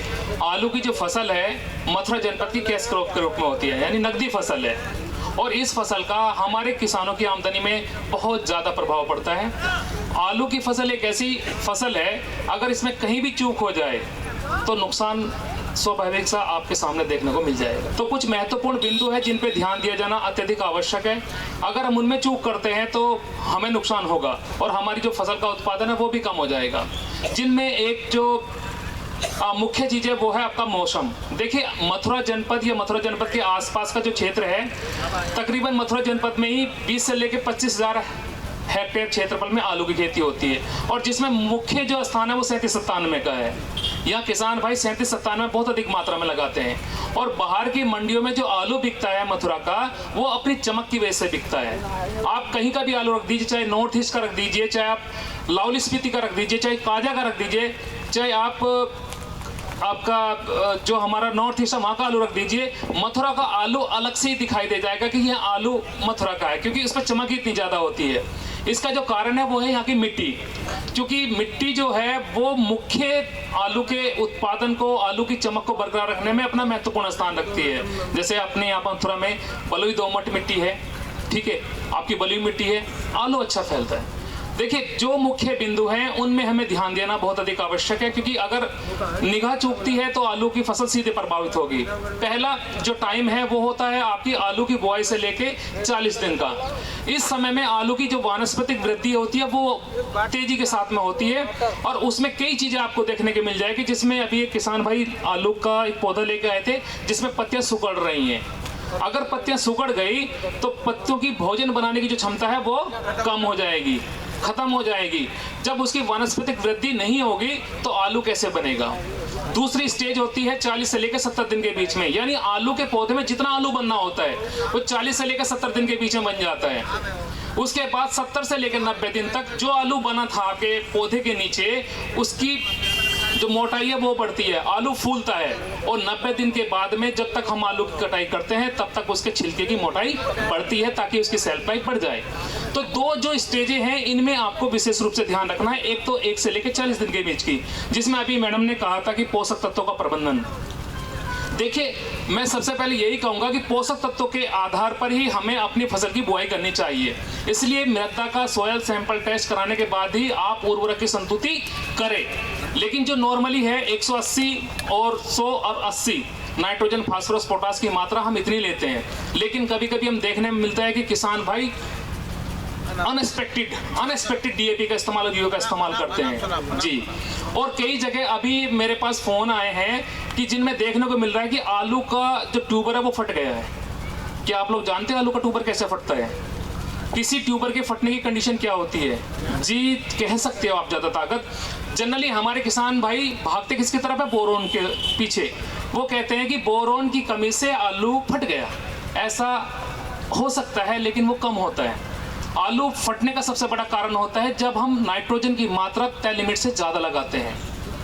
Speaker 12: आलू की जो फसल है मथुरा जनपद की कैश क्रॉप के रूप में होती है, यानी नकदी फसल है, और इस फसल का हमारे किसानों की आमदनी में बहुत ज़्यादा प्रभाव पड़ता है। आलू की फसल एक ऐसी फसल है, अगर इसमें कहीं भी चूक हो जाए तो नुकसान स्वाभाविक सा आपके सामने देखने को मिल जाएगा। तो कुछ महत्वपूर्ण बिंदु है जिन पे ध्यान दिया जाना अत्यधिक आवश्यक है। अगर हम उनमें चूक करते हैं तो हमें नुकसान होगा और हमारी जो फसल का उत्पादन है वो भी कम हो जाएगा। जिनमें एक जो मुख्य चीज़ है वो है आपका मौसम। देखिए, मथुरा जनपद या मथुरा जनपद के आसपास का जो क्षेत्र है, तकरीबन मथुरा जनपद में ही 20 से लेकर 25,000 हेक्टेयर क्षेत्रफल में आलू की खेती होती है, और जिसमें मुख्य जो स्थान है वो 37-97 का है। यहाँ किसान भाई 37-97 बहुत अधिक मात्रा में लगाते हैं, और बाहर की मंडियों में जो आलू बिकता है मथुरा का, वो अपनी चमक की वजह से बिकता है। आप कहीं का भी आलू रख दीजिए, चाहे नॉर्थ ईस्ट का रख दीजिए, चाहे आप लाहौल स्पीति का रख दीजिए, चाहे काजा का रख दीजिए, चाहे आपका जो हमारा नॉर्थ ईस्ट है वहाँ का आलू रख दीजिए, मथुरा का आलू अलग से ही दिखाई दे जाएगा कि यह आलू मथुरा का है, क्योंकि इस पर चमक इतनी ज़्यादा होती है। इसका जो कारण है वो है यहाँ की मिट्टी, क्योंकि मिट्टी जो है वो मुख्य आलू के उत्पादन को, आलू की चमक को बरकरार रखने में अपना महत्वपूर्ण स्थान रखती है। जैसे अपने यहाँ मथुरा में बलुई दोमट मिट्टी है, ठीक है, आपकी बलुई मिट्टी है, आलू अच्छा फैलता है। देखिए, जो मुख्य बिंदु हैं उनमें हमें ध्यान देना बहुत अधिक आवश्यक है, क्योंकि अगर निगाह चूकती है तो आलू की फसल सीधे प्रभावित होगी। पहला जो टाइम है वो होता है आपकी आलू की बुआई से लेके 40 दिन का। इस समय में आलू की जो वानस्पतिक वृद्धि होती है वो तेजी के साथ में होती है, और उसमें कई चीजें आपको देखने को मिल जाएगी। जिसमें अभी एक किसान भाई आलू का एक पौधा लेके आए थे जिसमें पत्तियां सुकड़ रही हैं। अगर पत्तियां सुकड़ गई तो पत्तियों की भोजन बनाने की जो क्षमता है वो कम हो जाएगी, खत्म हो जाएगी। जब उसकी वानस्पतिक वृद्धि नहीं होगी तो आलू कैसे बनेगा। दूसरी स्टेज होती है 40 से लेकर 70 दिन के बीच में, यानी आलू के पौधे में जितना आलू बनना होता है वो 40 से लेकर 70 दिन के बीच में बन जाता है। उसके बाद 70 से लेकर 90 दिन तक जो आलू बना था आपके पौधे के नीचे, उसकी जो मोटाई है वो बढ़ती है, आलू फूलता है, और 90 दिन के बाद में जब तक हम आलू की कटाई करते हैं तब तक उसके छिलके की मोटाई बढ़ती है ताकि उसकी सेल्फ लाइफ बढ़ जाए। तो दो जो स्टेजें हैं इनमें आपको विशेष रूप से ध्यान रखना है। एक तो 1 से लेकर 40 दिन के बीच की, जिसमें अभी मैडम ने कहा था कि पोषक तत्वों का प्रबंधन। देखिए, मैं सबसे पहले यही कहूँगा कि पोषक तत्वों के आधार पर ही हमें अपनी फसल की बुआई करनी चाहिए। इसलिए मृदा का सॉयल सैंपल टेस्ट कराने के बाद ही आप उर्वरक की संतुति करें। लेकिन जो नॉर्मली है 180 और 100 और 80 नाइट्रोजन, फास्फोरस, पोटास की मात्रा हम इतनी लेते हैं, लेकिन कभी कभी हम देखने में मिलता है कि किसान भाई अनएक्सपेक्टेड डीएपी का इस्तेमाल, यूरिया का इस्तेमाल करते हैं जी। और कई जगह अभी मेरे पास फ़ोन आए हैं कि जिनमें देखने को मिल रहा है कि आलू का जो ट्यूबर है वो फट गया है। क्या आप लोग जानते हैं आलू का ट्यूबर कैसे फटता है? किसी ट्यूबर के फटने की कंडीशन क्या होती है जी? कह सकते हो आप ज़्यादा ताकत। जनरली हमारे किसान भाई भागते किसकी तरफ है? बोरोन के पीछे। वो कहते हैं कि बोरोन की कमी से आलू फट गया। ऐसा हो सकता है, लेकिन वो कम होता है। आलू फटने का सबसे बड़ा कारण होता है जब हम नाइट्रोजन की मात्रा तय लिमिट से ज़्यादा लगाते हैं,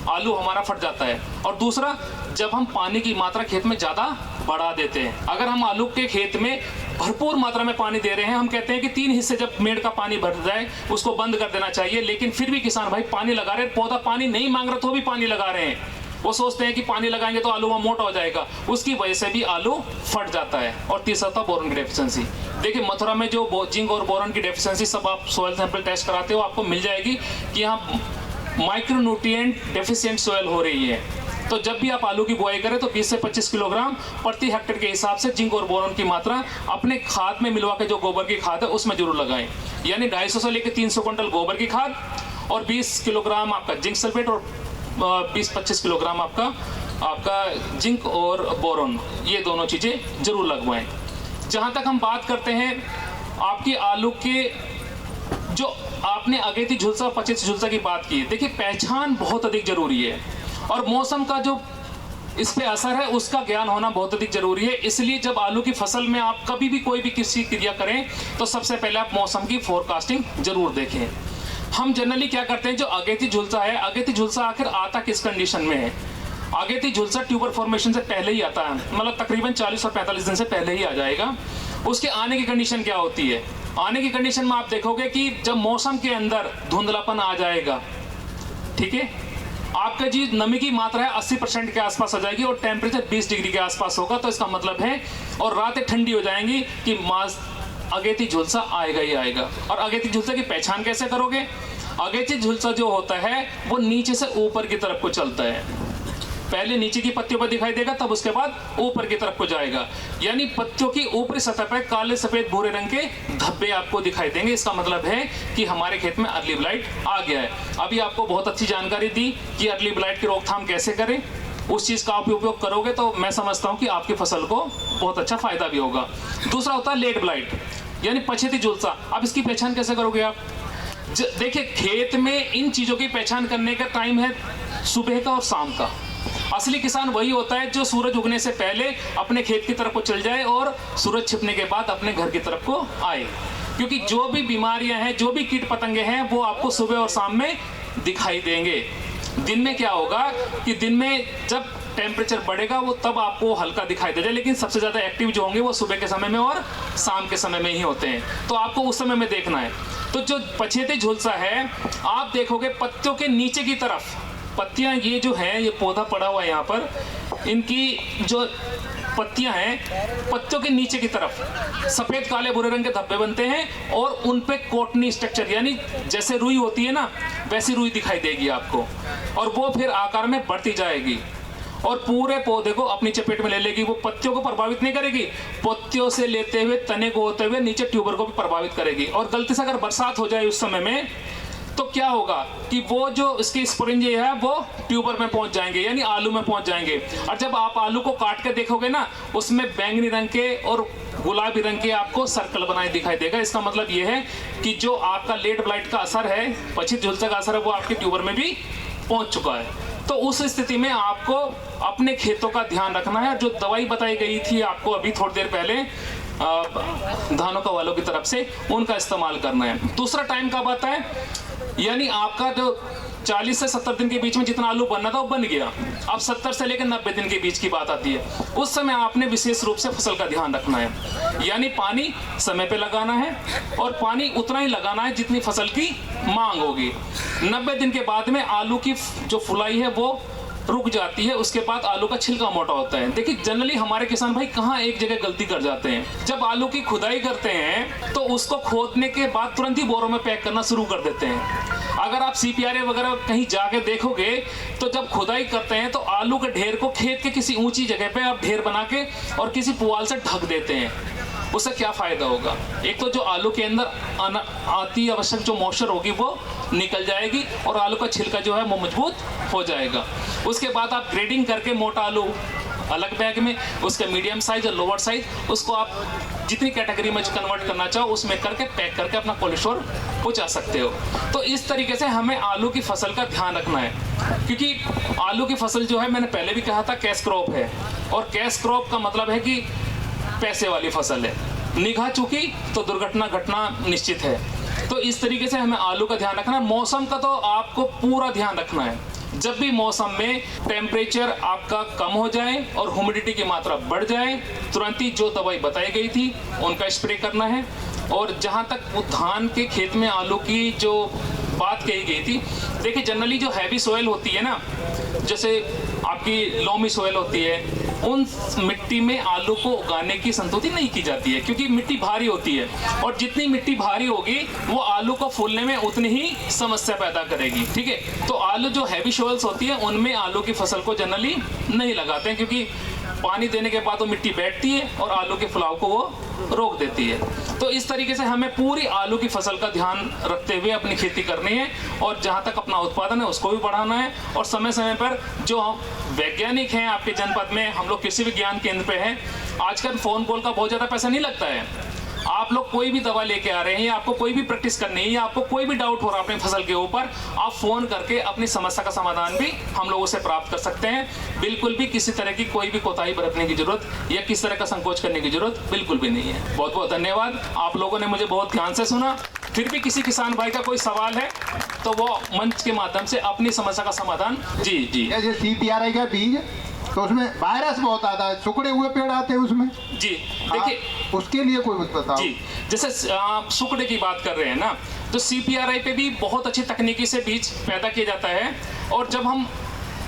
Speaker 12: आलू हमारा फट जाता है। और दूसरा, जब हम पानी की मात्रा खेत में ज़्यादा बढ़ा देते हैं। अगर हम आलू के खेत में भरपूर मात्रा में पानी दे रहे हैं, हम कहते हैं कि 3 हिस्से जब मेड़ का पानी भर जाए उसको बंद कर देना चाहिए, लेकिन फिर भी किसान भाई पानी लगा रहे हैं। पौधा पानी नहीं मांग रहा तो भी पानी लगा रहे हैं। वो सोचते हैं कि पानी लगाएंगे तो आलू मोटा हो जाएगा, उसकी वजह से भी आलू फट जाता है। और तीसरा था बोरॉन की डेफिशिएंसी। देखिए, मथुरा में जो जिंक और बोरॉन की डेफिशिएंसी सब आप सॉइल सैंपल टेस्ट कराते हो, आपको मिल जाएगी कि यहाँ माइक्रोन्यूट्रिएंट डेफिशिएंट सॉइल हो रही है। तो जब भी आप आलू की बुआई करें तो 20 से 25 किलोग्राम प्रति हेक्टेयर के हिसाब से जिंक और बोरॉन की मात्रा अपने खाद में मिलवा के, जो गोबर की खाद है उसमें जरूर लगाएं। यानी 250 से लेकर 300 क्विंटल गोबर की खाद और 20 किलोग्राम आपका जिंक सल्फेट और 20-25 किलोग्राम आपका जिंक और बोरॉन, ये दोनों चीज़ें जरूर लगवाएं। जहाँ तक हम बात करते हैं आपकी आलू के, जो आपने अगेती झुलसा और पछेती झुलसा की बात की है, देखिए पहचान बहुत अधिक जरूरी है और मौसम का जो इस पे असर है उसका ज्ञान होना बहुत अधिक जरूरी है। इसलिए जब आलू की फसल में आप कभी भी कोई भी किसी क्रिया करें तो सबसे पहले आप मौसम की फोरकास्टिंग जरूर देखें। हम जनरली क्या करते हैं, जो अगेती झुलसा है, अगेती झुलसा आखिर आता किस कंडीशन में है? अगेती झुलसा ट्यूबर फॉर्मेशन से पहले ही आता है, मतलब तकरीबन 40 और 45 दिन से पहले ही आ जाएगा। उसके आने की कंडीशन क्या होती है? आने की कंडीशन में आप देखोगे कि जब मौसम के अंदर धुंधलापन आ जाएगा, ठीक है, आपका जी नमी की मात्रा है 80% के आसपास आ जाएगी और टेम्परेचर 20 डिग्री के आसपास होगा, तो इसका मतलब है, और रातें ठंडी हो जाएंगी कि अगेती झुलसा आएगा ही आएगा। और अगेती झुलसा की पहचान कैसे करोगे? अगेती झुलसा जो होता है वो नीचे से ऊपर की तरफ को चलता है। पहले नीचे की पत्तियों पर दिखाई देगा, तब उसके बाद ऊपर की तरफ को जाएगा। यानी पत्तियों की ऊपरी सतह पर काले सफेद भूरे रंग के धब्बे आपको दिखाई देंगे। इसका मतलब है कि हमारे खेत में अर्ली ब्लाइट आ गया है। अभी आपको बहुत अच्छी जानकारी दी कि अर्ली ब्लाइट की रोकथाम कैसे करें। उस चीज़ का आप उपयोग करोगे तो मैं समझता हूँ कि आपकी फसल को बहुत अच्छा फायदा भी होगा। दूसरा होता है लेट ब्लाइट, यानी पछेती झुलसा। अब इसकी पहचान कैसे करोगे आप? देखिए, खेत में इन चीज़ों की पहचान करने का टाइम है सुबह का और शाम का। असली किसान वही होता है जो सूरज उगने से पहले अपने खेत की तरफ को चल जाए और सूरज छिपने के बाद अपने घर की तरफ को आए, क्योंकि जो भी बीमारियां हैं, जो भी कीट पतंगे हैं, वो आपको सुबह और शाम में दिखाई देंगे। दिन में क्या होगा कि दिन में जब टेम्परेचर बढ़ेगा वो तब आपको हल्का दिखाई देगा, लेकिन सबसे ज़्यादा एक्टिव जो होंगे वो सुबह के समय में और शाम के समय में ही होते हैं, तो आपको उस समय में देखना है। तो जो पछेती झुलसा है, आप देखोगे पत्तियों के नीचे की तरफ पत्तियां, ये जो है, ये पौधा पड़ा हुआ है यहाँ पर, इनकी जो पत्तियां हैं, पत्तियों के नीचे की तरफ सफ़ेद काले भूरे रंग के धब्बे बनते हैं और उन पे कॉटनी स्ट्रक्चर, यानी जैसे रुई होती है ना, वैसी रुई दिखाई देगी आपको, और वो फिर आकार में बढ़ती जाएगी और पूरे पौधे को अपनी चपेट में ले लेगी। वो पत्तियों को प्रभावित नहीं करेगी, पत्तियों से लेते हुए तने को होते हुए नीचे ट्यूबर को भी प्रभावित करेगी। और गलती से अगर बरसात हो जाए उस समय में, तो क्या होगा कि वो जो इसकी स्प्रिंज है वो ट्यूबर में पहुंच जाएंगे, यानी आलू में पहुंच जाएंगे। और जब आप आलू को काट के देखोगे ना, उसमें बैंगनी रंग के और गुलाबी रंग के आपको सर्कल बनाए दिखाई देगा। इसका मतलब ये है कि जो आपका लेट ब्लाइट का असर है, पछेती झुलसा का असर है, वो आपके ट्यूबर में भी पहुंच चुका है। तो उस स्थिति में आपको अपने खेतों का ध्यान रखना है। जो दवाई बताई गई थी आपको अभी थोड़ी देर पहले धानों का वालों की तरफ से, उनका इस्तेमाल करना है। दूसरा टाइम कब आता है, यानी आपका जो 40 से 70 दिन के बीच में जितना आलू बनना था वो बन गया, अब 70 से लेकर 90 दिन के बीच की बात आती है। उस समय आपने विशेष रूप से फसल का ध्यान रखना है, यानी पानी समय पे लगाना है और पानी उतना ही लगाना है जितनी फसल की मांग होगी। 90 दिन के बाद में आलू की जो फुलाई है वो रुक जाती है, उसके बाद आलू का छिलका मोटा होता है। देखिए जनरली हमारे किसान भाई कहाँ एक जगह गलती कर जाते हैं, जब आलू की खुदाई करते हैं तो उसको खोदने के बाद तुरंत ही बोरों में पैक करना शुरू कर देते हैं। अगर आप CPRA वगैरह कहीं जाके देखोगे तो जब खुदाई करते हैं तो आलू के ढेर को खेत के किसी ऊंची जगह पे आप ढेर बना के और किसी पुआल से ढक देते हैं। उससे क्या फ़ायदा होगा? एक तो जो आलू के अंदर आती आवश्यक जो मॉइस्चर होगी वो निकल जाएगी और आलू का छिलका जो है वो मजबूत हो जाएगा। उसके बाद आप ग्रेडिंग करके मोटा आलू अलग बैग में, उसके मीडियम साइज और लोअर साइज, उसको आप जितनी कैटेगरी में कन्वर्ट करना चाहो उसमें करके पैक करके अपना कोल्ड स्टोर पहुंचा सकते हो। तो इस तरीके से हमें आलू की फसल का ध्यान रखना है, क्योंकि आलू की फसल जो है मैंने पहले भी कहा था कैश क्रॉप है, और कैश क्रॉप का मतलब है कि पैसे वाली फसल है। निगाह चुकी तो दुर्घटना घटना निश्चित है। तो इस तरीके से हमें आलू का ध्यान रखना है। मौसम का तो आपको पूरा ध्यान रखना है। जब भी मौसम में टेम्परेचर आपका कम हो जाए और ह्यूमिडिटी की मात्रा बढ़ जाए, तुरंत ही जो दवाई बताई गई थी उनका स्प्रे करना है। और जहाँ तक वो धान के खेत में आलू की जो बात कही गई थी, देखिए जनरली जो हैवी सोयल होती है ना, जैसे आपकी लोमी सोयल होती है, उन मिट्टी में आलू को उगाने की संतुष्टि नहीं की जाती है, क्योंकि मिट्टी भारी होती है और जितनी मिट्टी भारी होगी वो आलू को फूलने में उतनी ही समस्या पैदा करेगी। ठीक है, तो आलू जो हैवी सोइल्स होती है उनमें आलू की फसल को जनरली नहीं लगाते हैं, क्योंकि पानी देने के बाद वो मिट्टी बैठती है और आलू के फुलाव को वो रोक देती है। तो इस तरीके से हमें पूरी आलू की फसल का ध्यान रखते हुए अपनी खेती करनी है, और जहाँ तक अपना उत्पादन है उसको भी बढ़ाना है। और समय समय पर जो वैज्ञानिक हैं आपके जनपद में, हम लोग कृषि विज्ञान केंद्र पे हैं, आजकल फ़ोन कॉल का बहुत ज़्यादा पैसा नहीं लगता है। आप लोग कोई भी दवा लेके आ रहे हैं या आपको कोई भी प्रैक्टिस करनी है या आपको कोई भी डाउट हो रहा है अपनी फसल के ऊपर, आप फ़ोन करके अपनी समस्या का समाधान भी हम लोगों से प्राप्त कर सकते हैं। बिल्कुल भी किसी तरह की कोई भी कोताही बरतने की जरूरत या किसी तरह का संकोच करने की जरूरत बिल्कुल भी नहीं है। बहुत बहुत धन्यवाद, आप लोगों ने मुझे बहुत ध्यान से सुना। फिर भी किसी किसान भाई का कोई सवाल है तो वो मंच के माध्यम से अपनी समस्या का समाधान। जी जी,
Speaker 13: जैसे CPRA का बीज तो उसमें वायरस बहुत आता है, सुखड़े हुए पेड़ आते हैं उसमें।
Speaker 12: जी देखिए,
Speaker 13: उसके लिए कोई बताओ।
Speaker 12: जी, जैसे आप सुखड़े की बात कर रहे हैं ना, तो CPRA पे भी बहुत अच्छी तकनीकी से बीज पैदा किया जाता है। और जब हम,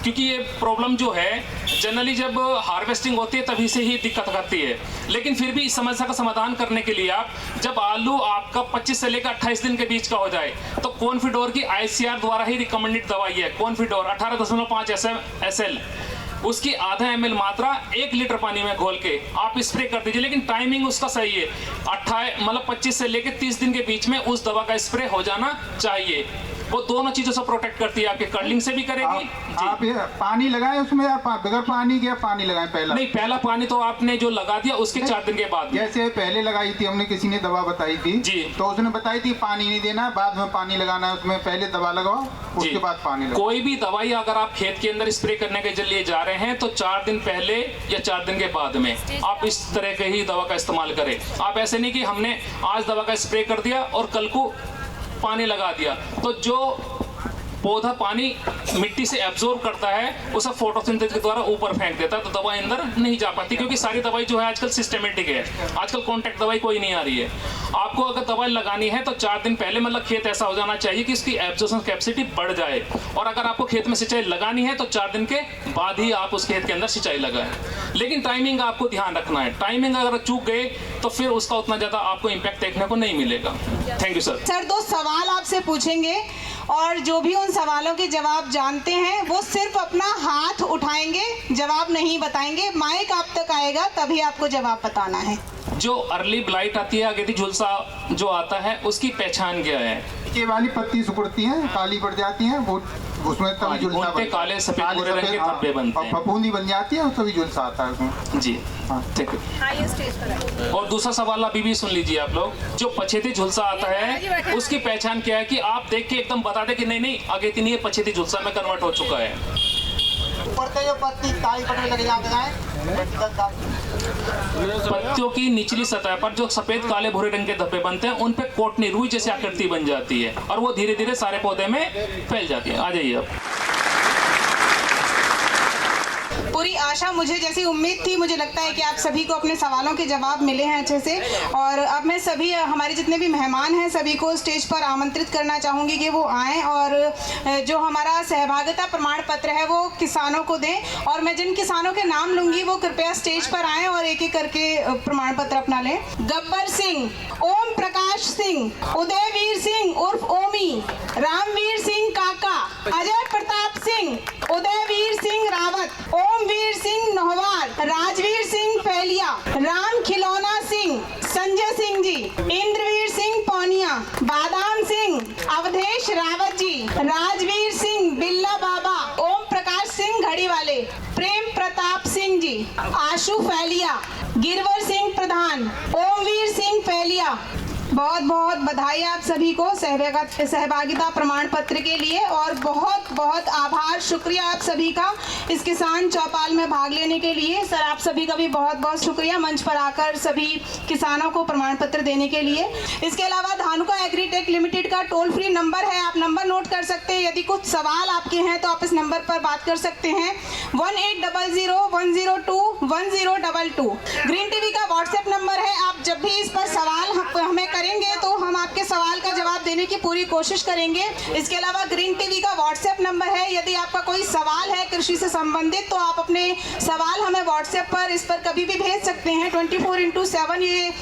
Speaker 12: क्योंकि ये प्रॉब्लम जो है जनरली जब हार्वेस्टिंग होती है तभी से ही दिक्कत करती है, लेकिन फिर भी इस समस्या का समाधान करने के लिए आप जब आलू आपका 25 से लेकर 28 दिन के बीच का हो जाए तो कॉन्फिडोर की ICR द्वारा ही रिकमेंडेड दवाई है कॉन्फिडोर 18.5 SL, उसकी आधा ml मात्रा 1 लीटर पानी में घोल के आप स्प्रे कर दीजिए। लेकिन टाइमिंग उसका सही है, 25 से लेकर 30 दिन के बीच में उस दवा का स्प्रे हो जाना चाहिए। वो दोनों चीजों से प्रोटेक्ट करती है, आपके कर्लिंग से भी करेगी।
Speaker 13: आप पानी लगाएं उसमें या बगैर पानी के पानी लगाएं? पहला
Speaker 12: नहीं, पहला पानी तो आपने जो लगा दिया उसके 4 दिन के बाद।
Speaker 13: जैसे पहले लगाई थी हमने, किसी ने दवा बताई थी जी, तो उसने बताई थी पानी नहीं देना, बाद में पानी लगाना है उसमें, पहले दवा लगाओ उसके बाद पानी लगाओ।
Speaker 12: कोई भी दवाई अगर आप खेत के अंदर स्प्रे करने के लिए जा रहे हैं तो 4 दिन पहले या 4 दिन के बाद में आप इस तरह के ही दवा का इस्तेमाल करें। आप ऐसे नहीं कि हमने आज दवा का स्प्रे कर दिया और कल को पानी लगा दिया, तो जो पौधा पानी मिट्टी से एब्जॉर्ब करता है उसे फोटोसिंथेसिस के द्वारा ऊपर फेंक देता है, तो दवाई अंदर नहीं जा पाती। क्योंकि सारी दवाई जो है आजकल सिस्टमेटिक है, आजकल कॉन्टैक्ट दवाई कोई नहीं आ रही है। आपको अगर दवाई लगानी है तो 4 दिन पहले मतलब खेत ऐसा हो जाना चाहिए कि इसकी एब्जॉर्प्शन कैपेसिटी बढ़ जाए। और अगर आपको खेत में सिंचाई लगानी है तो 4 दिन के बाद ही आप उस खेत के अंदर सिंचाई लगाएं। लेकिन टाइमिंग का आपको ध्यान रखना है, टाइमिंग अगर चूक गए तो फिर उसका उतना ज़्यादा आपको इम्पैक्ट देखने को नहीं मिलेगा। Thank you sir.
Speaker 1: सर 2 सवाल आपसे पूछेंगे और जो भी उन सवालों के जवाब जानते हैं वो सिर्फ अपना हाथ उठाएंगे, जवाब नहीं बताएंगे। माइक आप तक आएगा तभी आपको जवाब बताना है।
Speaker 12: जो अर्ली ब्लाइट आती है, अगेती झुलसा जो आता है, उसकी पहचान क्या है?
Speaker 13: ये वाली पत्ती सिकुड़ती हैं, काली पड़ जाती हैं, वो उसमें तभी झुलसा बनता है।
Speaker 12: काले सफेद भूरे रंग के धब्बे बनते हैं,
Speaker 13: फफूंदी बन जाती है और तभी झुलसा आता है उसमें।
Speaker 12: जी ठीक है। और दूसरा सवाल अभी भी सुन लीजिए आप लोग, जो पछेती झुलसा आता है उसकी पहचान क्या है? कि आप देख के एकदम बता दे कि नहीं नहीं अगेती नहीं है, पछेती झुलसा में कन्वर्ट हो चुका है। पत्तियों की निचली सतह पर जो सफेद काले भूरे रंग के धब्बे बनते हैं उन पे कोटनी रुई जैसी आकृति बन जाती है और वो धीरे धीरे सारे पौधे में फैल जाती है। आ जाइए अब।
Speaker 1: पूरी आशा, मुझे जैसी उम्मीद थी, मुझे लगता है कि आप सभी को अपने सवालों के जवाब मिले हैं अच्छे से। और अब मैं सभी हमारे जितने भी मेहमान हैं सभी को स्टेज पर आमंत्रित करना चाहूँगी कि वो आएँ और जो हमारा सहभागिता प्रमाण पत्र है वो किसानों को दें। और मैं जिन किसानों के नाम लूँगी वो कृपया स्टेज पर आएँ और एक एक करके प्रमाण पत्र अपना लें। गब्बर सिंह, ओम प्रकाश सिंह, उदयवीर सिंह उर्फ ओमी, रामवीर सिंह काका, अजय प्रताप सिंह, उदयवीर सिंह रावत, ओमवीर सिंह नोहवार, राजवीर सिंह फैलिया, राम खिलौना सिंह, संजय सिंह जी, इंद्रवीर सिंह पौनिया, बादाम सिंह, अवधेश रावत जी, राजवीर सिंह बिल्ला बाबा, ओम प्रकाश सिंह घड़ी वाले, प्रेम प्रताप सिंह जी, आशु फैलिया, गिरवर सिंह प्रधान, ओमवीर सिंह फैलिया। बहुत बहुत बधाई आप सभी को सहभागिता प्रमाण पत्र के लिए और बहुत बहुत आभार, शुक्रिया आप सभी का इस किसान चौपाल में भाग लेने के लिए। सर आप सभी का भी बहुत बहुत शुक्रिया मंच पर आकर सभी किसानों को प्रमाण पत्र देने के लिए। इसके अलावा धानुका एग्रीटेक लिमिटेड का टोल फ्री नंबर है, आप नंबर नोट कर सकते हैं। यदि कुछ सवाल आपके हैं तो आप इस नंबर पर बात कर सकते हैं 1800-102-1022। ग्रीन टीवी का व्हाट्सएप नंबर है, आप जब भी इस पर सवाल हमें करेंगे तो हम आपके सवाल का जवाब देने की पूरी कोशिश करेंगे। इसके अलावा ग्रीन टीवी का व्हाट्सएप नंबर है, यदि आपका कोई सवाल है कृषि से संबंधित तो आप अपने सवाल हमें व्हाट्सएप पर इस पर कभी भी भेज सकते हैं। 24x7 ये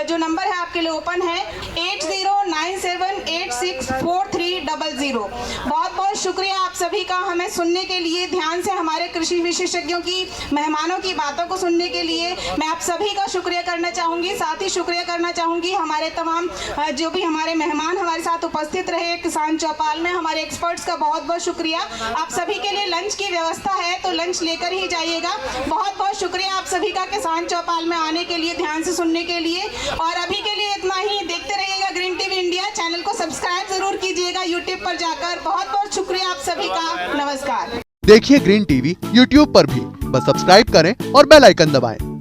Speaker 1: जो नंबर है आपके लिए ओपन है 8097864300। बहुत बहुत शुक्रिया आप सभी का हमें सुनने के लिए, ध्यान से हमारे कृषि विशेषज्ञों की, मेहमानों की बातों को सुनने के लिए मैं आप सभी का शुक्रिया करना चाहूँगी। साथ ही शुक्रिया करना चाहूँगी हमारे तमाम जो भी हमारे मेहमान हमारे साथ उपस्थित रहे किसान चौपाल में, हमारे एक्सपर्ट्स का बहुत बहुत शुक्रिया। आप सभी के लिए लंच की व्यवस्था है तो लंच लेकर ही जाइएगा। बहुत बहुत शुक्रिया आप सभी का किसान चौपाल में आने के लिए, ध्यान से सुनने के लिए। और अभी के लिए इतना ही, देखते रहिएगा ग्रीन टीवी इंडिया, चैनल को सब्सक्राइब जरूर कीजिएगा यूट्यूब पर जाकर। बहुत बहुत शुक्रिया आप सभी का, नमस्कार।
Speaker 14: देखिए ग्रीन टीवी यूट्यूब पर भी, बस सब्सक्राइब करें और बेल आइकन दबाएं।